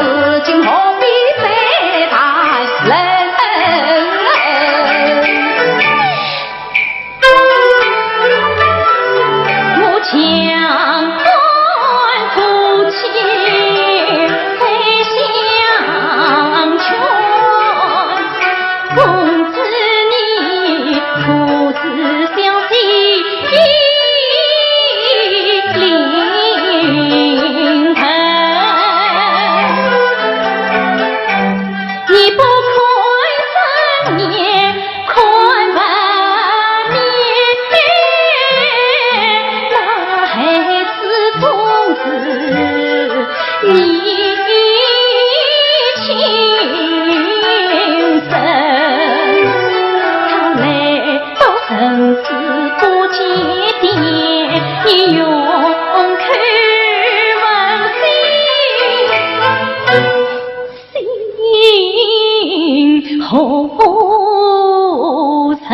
Speaker 2: 情何必再谈人？我强断夫妻再相劝，公子你父子相惜临盆，你不宽3年，宽半年，那还是公子你亲生。他来到生死不节点，你用口问心后尘。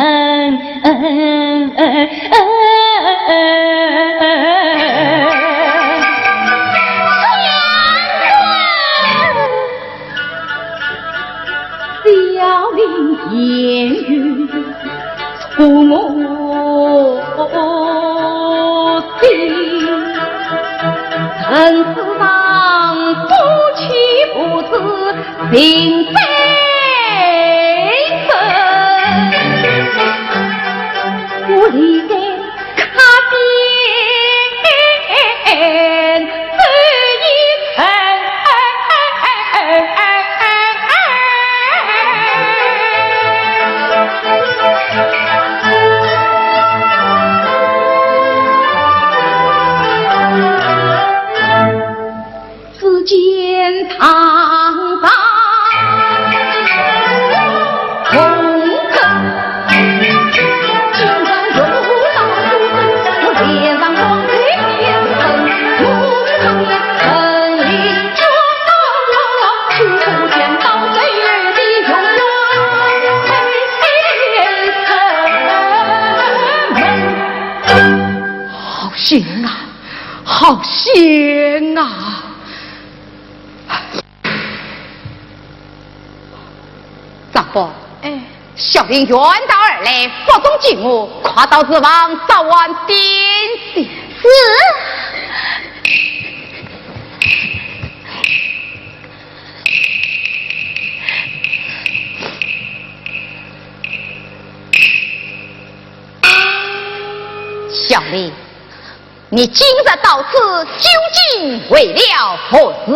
Speaker 2: 小林言语触我心，恨死当夫妻不知心悲深，我离在卡边走一程。只见堂上红灯，金灯如老我脸上光彩变身，我上面城里捉到了，去不见到岁月的永远
Speaker 3: 好险啊，好险啊！丈夫，小林远道而来，不中进我，跨道之王早晚点心。
Speaker 1: 是。
Speaker 3: 小丽，你今日到此究竟为了何事？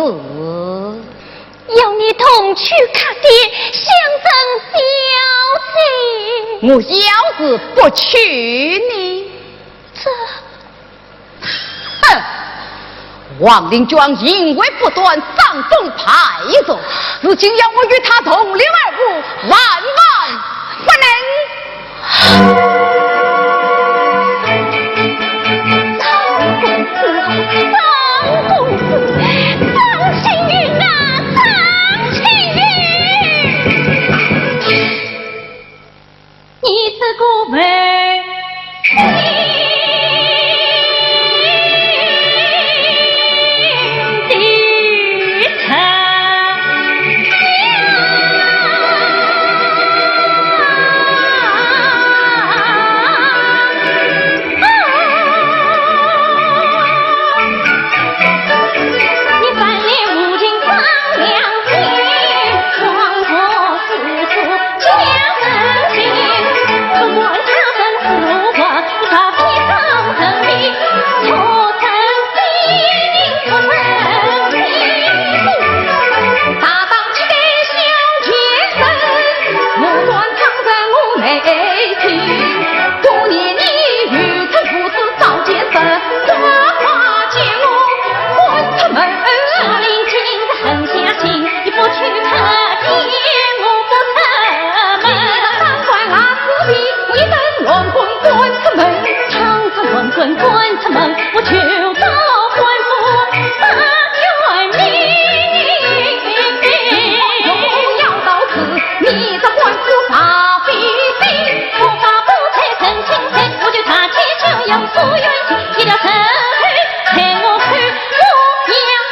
Speaker 1: 要你同去看爹，相赠消息。
Speaker 3: 我要是不去你，哼！王令庄因为不断上中派奏，此今要我与他同流而舞，万万不能。
Speaker 2: 故为地城，你翻脸无尽苍凉心，黄河四处江人心。不管他生死无关，他披上生命，出成心，出成心。大当起小天神，目断苍生无内情。多年你与他父子造奸生，花花见我滚出门。少林今日狠下心，你不去可见我不成门。三怪阿四比。一阵乱滚滚出门，长城乱滚滚出门，我求到官府把全命。我要到此，你这官府发飞飞，我发不才真情真，我就他起这样所愿情，一条神去牵我去我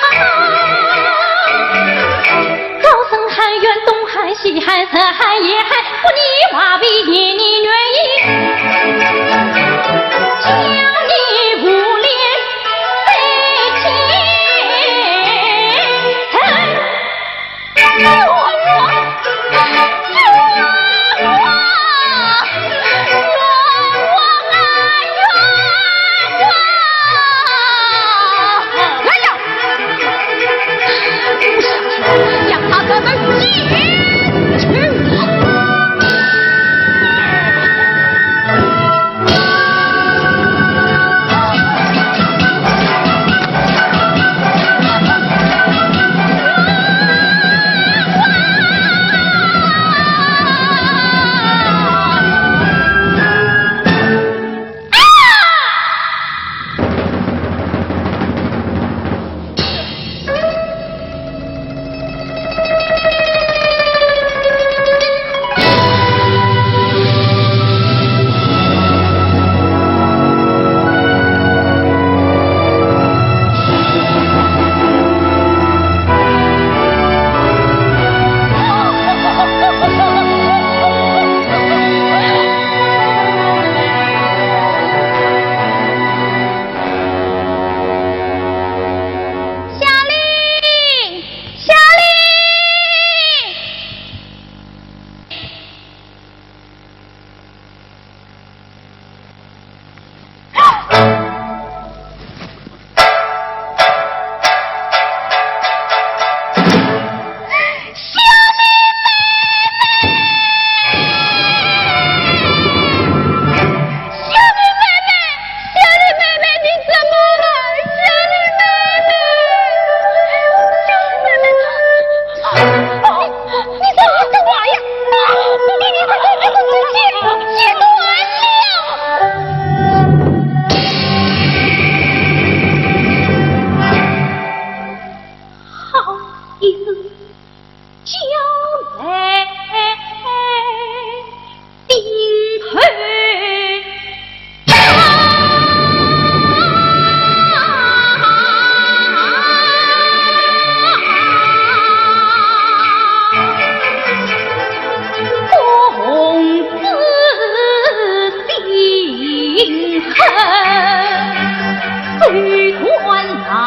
Speaker 2: 高声喊冤，东喊西喊，侧喊也喊，不你话比也你愿意。将你无脸飞天，
Speaker 3: 让他得能进去。
Speaker 2: 最断啊！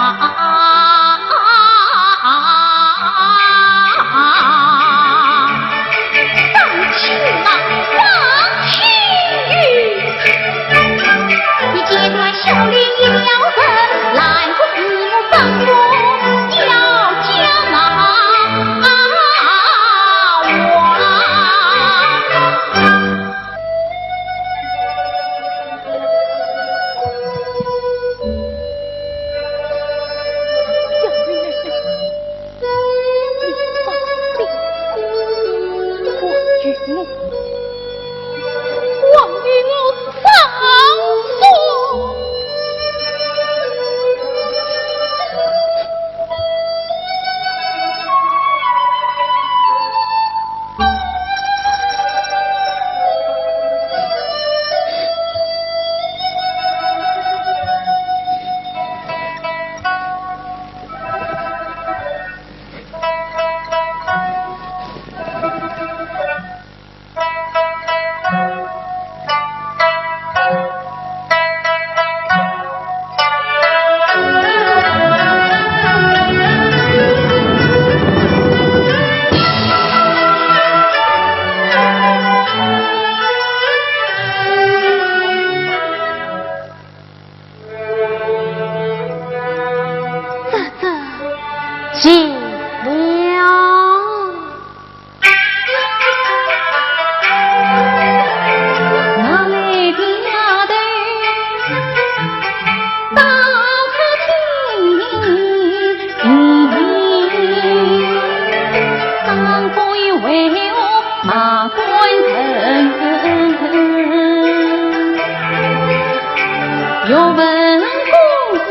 Speaker 2: 为我马官臣，又问公子。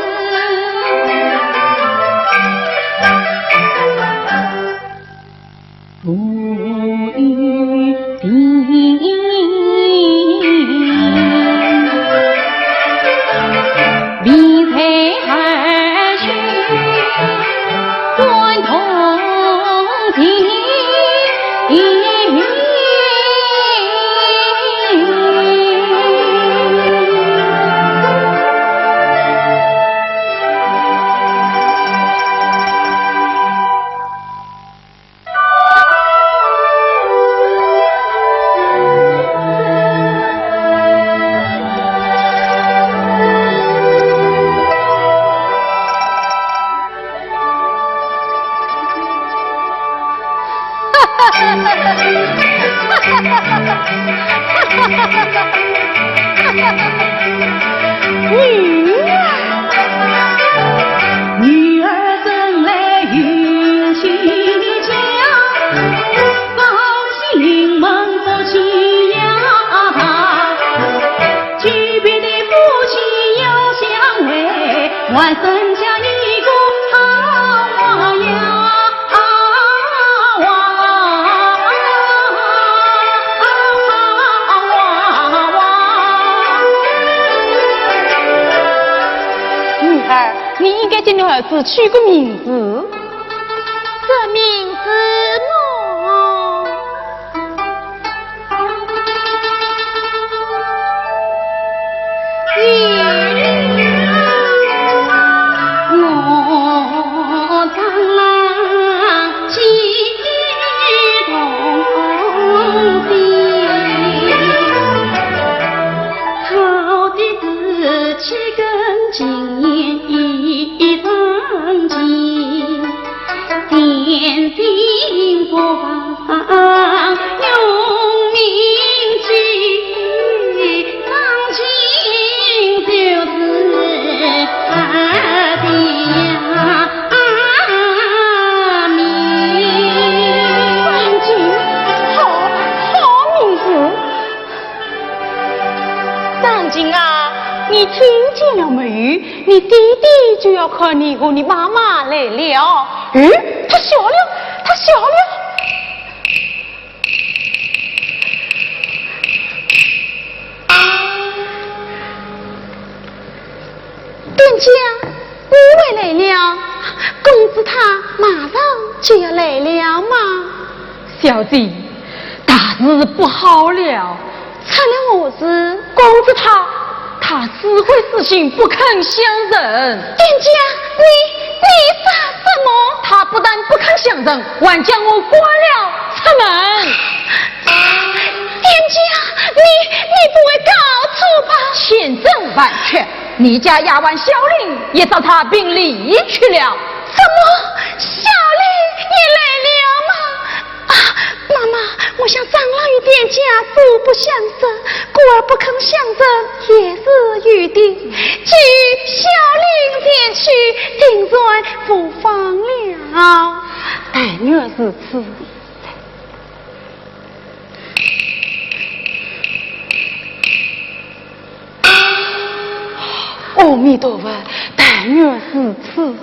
Speaker 2: 不与敌，离配而去，关同庭。女儿生来运气佳，高兴门不起呀，举别的夫妻要相为，还生下一个好娃呀。
Speaker 3: 你应该给你儿子取个名字。
Speaker 1: 这名字么？
Speaker 2: 我当郎心痛的，好的是七根金叶长情，点睛不忘用铭记，长情就是他的
Speaker 3: 长情，好名字。长情啊，你听见了没？你弟弟就要看你和你妈妈来了。他笑了，他笑了。店家，我回来了，公子他马上就要来了吗？小姐，大事不好了，出了我事，公子他死会死心不肯相认。店家，你说什么？他不但不肯相认，还将我关了出门。店家，你不会搞错吧？千真万确，你家丫鬟小玲也找他并离去了。什么？小玲也来了吗？妈妈，我想长老与店家素不相识，故而不肯相认，也是预定。据小玲前去，定在府房了。但愿是此。阿弥陀佛，但愿是此。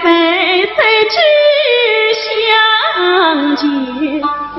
Speaker 2: 背水去相见。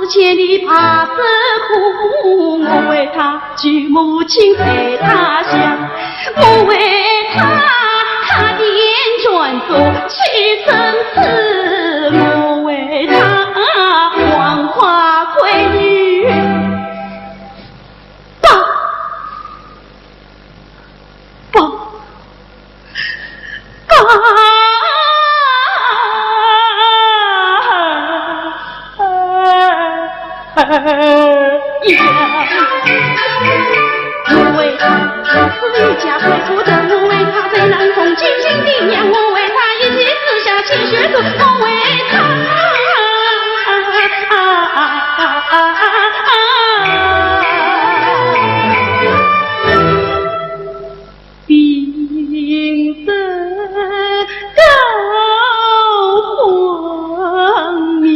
Speaker 2: 千里怕死苦，我为他举母亲在他乡，我为他点转走去生死，我为他黄花闺女我为他死于家会不得，我为他在南宫亲亲的娘，我为他一起死下亲血书，我为他病得高皇命。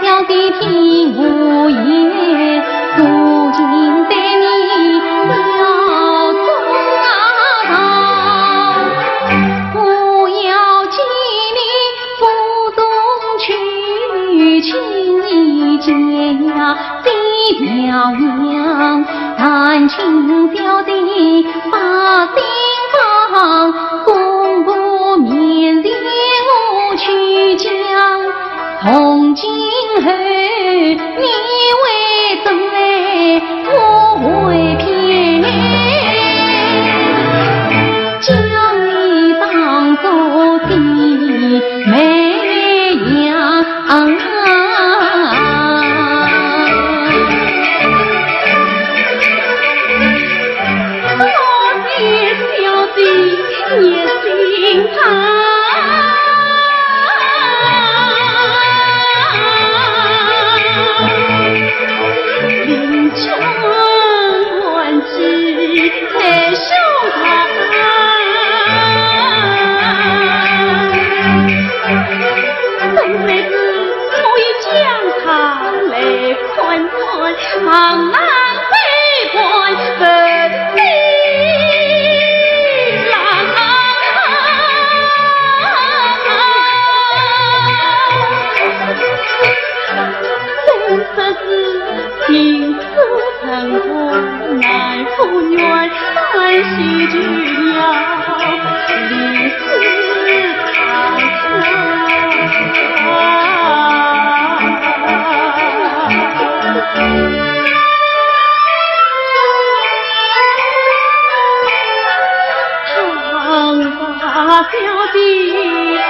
Speaker 2: 小弟听我言，如今对你要做到，我要见你府中去，请你家的表扬，但请小弟把心放，公不免令我去讲。从今后你为对，我为偏，将你当作的美样。我的小弟也心疼。临终难赴远，欢喜只要离死长长发表弟可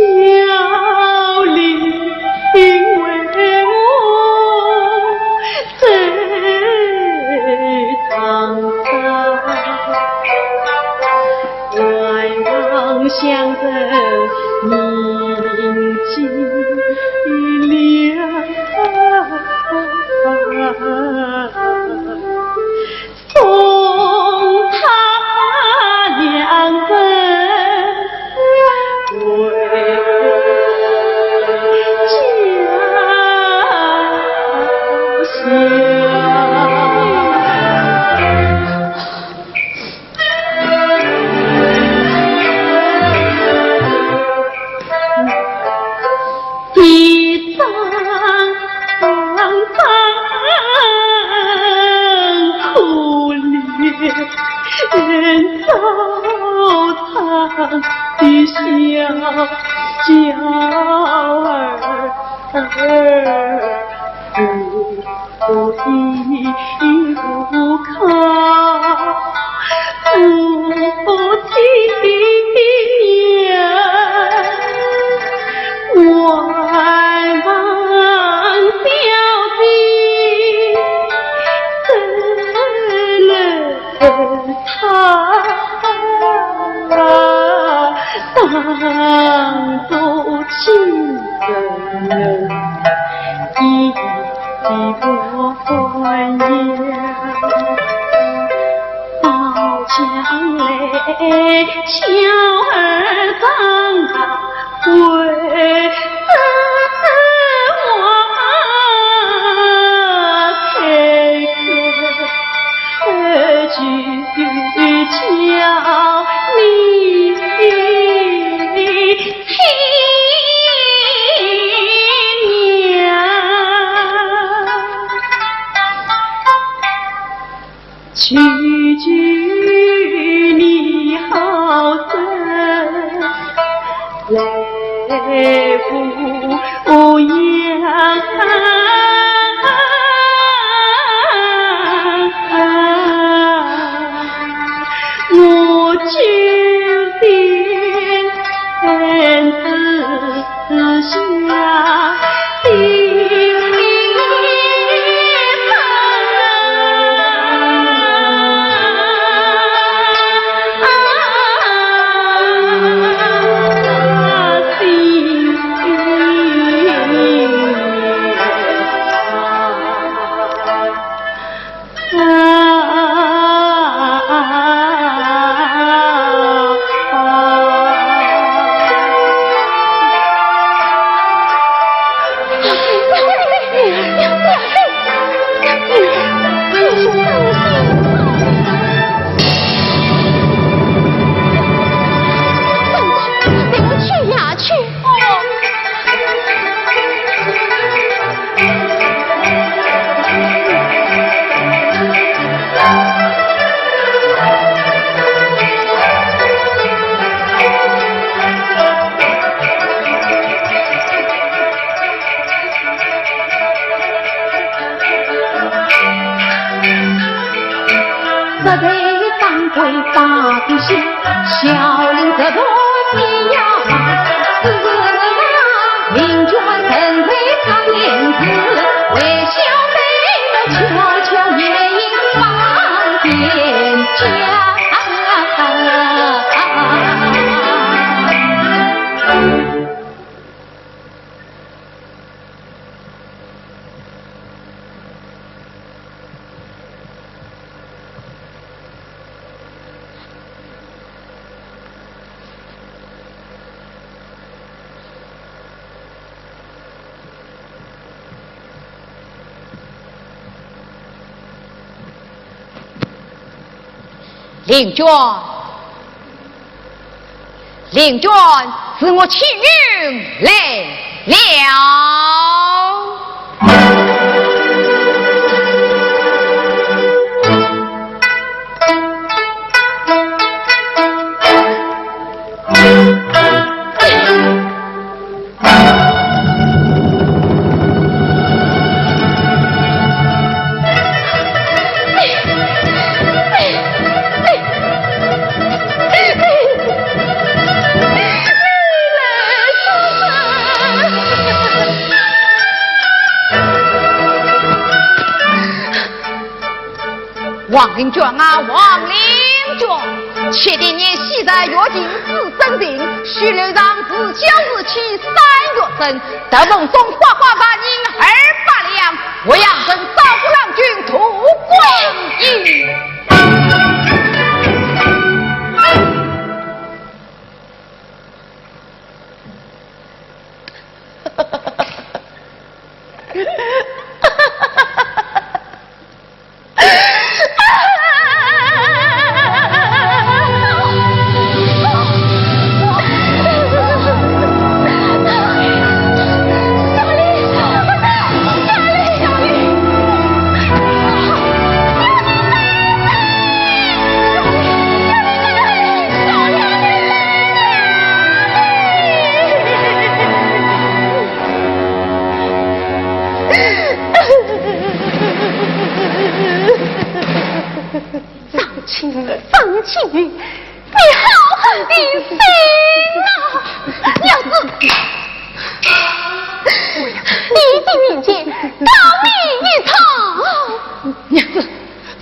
Speaker 2: 怜我临终悲痛相赠铭记了，送他两份回家乡。人走堂的小儿不靠父亲呀，万望表弟当作亲人一不还呀，到将来小儿长大会叫你亲娘，句句你好生，来不扬。我决定自下定的心，小林则多地呀，令君怎为长脸子，为小妹悄悄夜莺放天家。
Speaker 3: 令娟，令娟，自我青云来了。王令娟啊，王令娟，且定年昔在月经子生定，须留让子9日期3月生，得梦中花花把银200两，我养跟少府郎君图归意。
Speaker 1: 方青云，你好狠的心啊！娘子，弟弟面前告你一场。
Speaker 3: 娘子，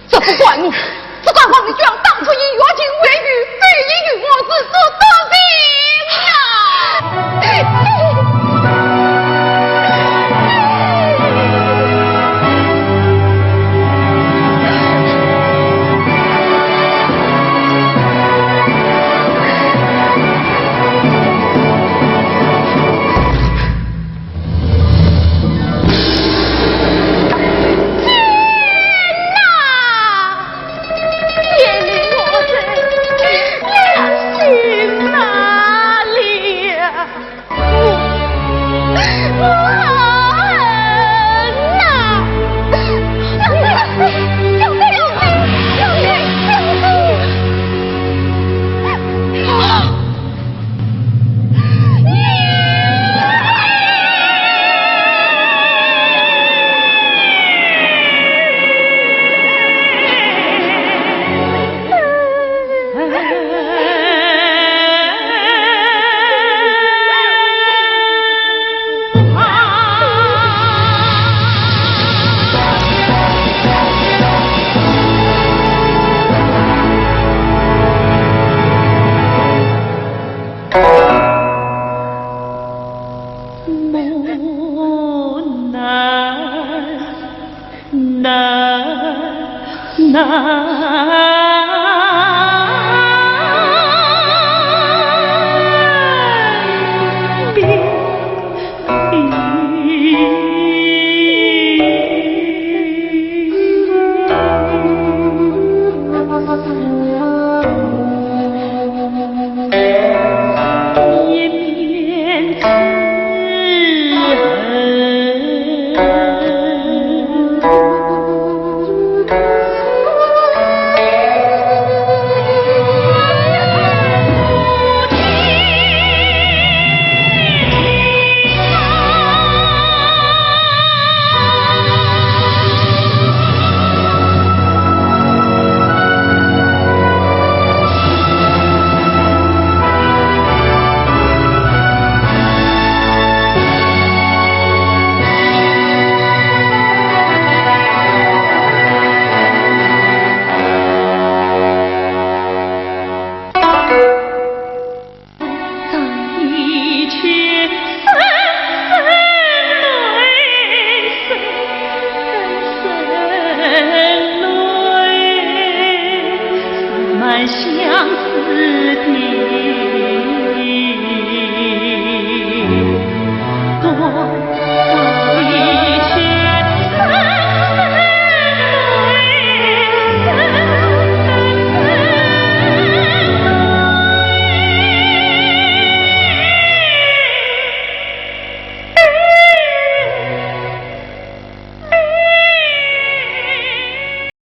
Speaker 3: 这不怪你，只怪王令娟当初以月经为喻，对因与我子所得病啊！
Speaker 2: 难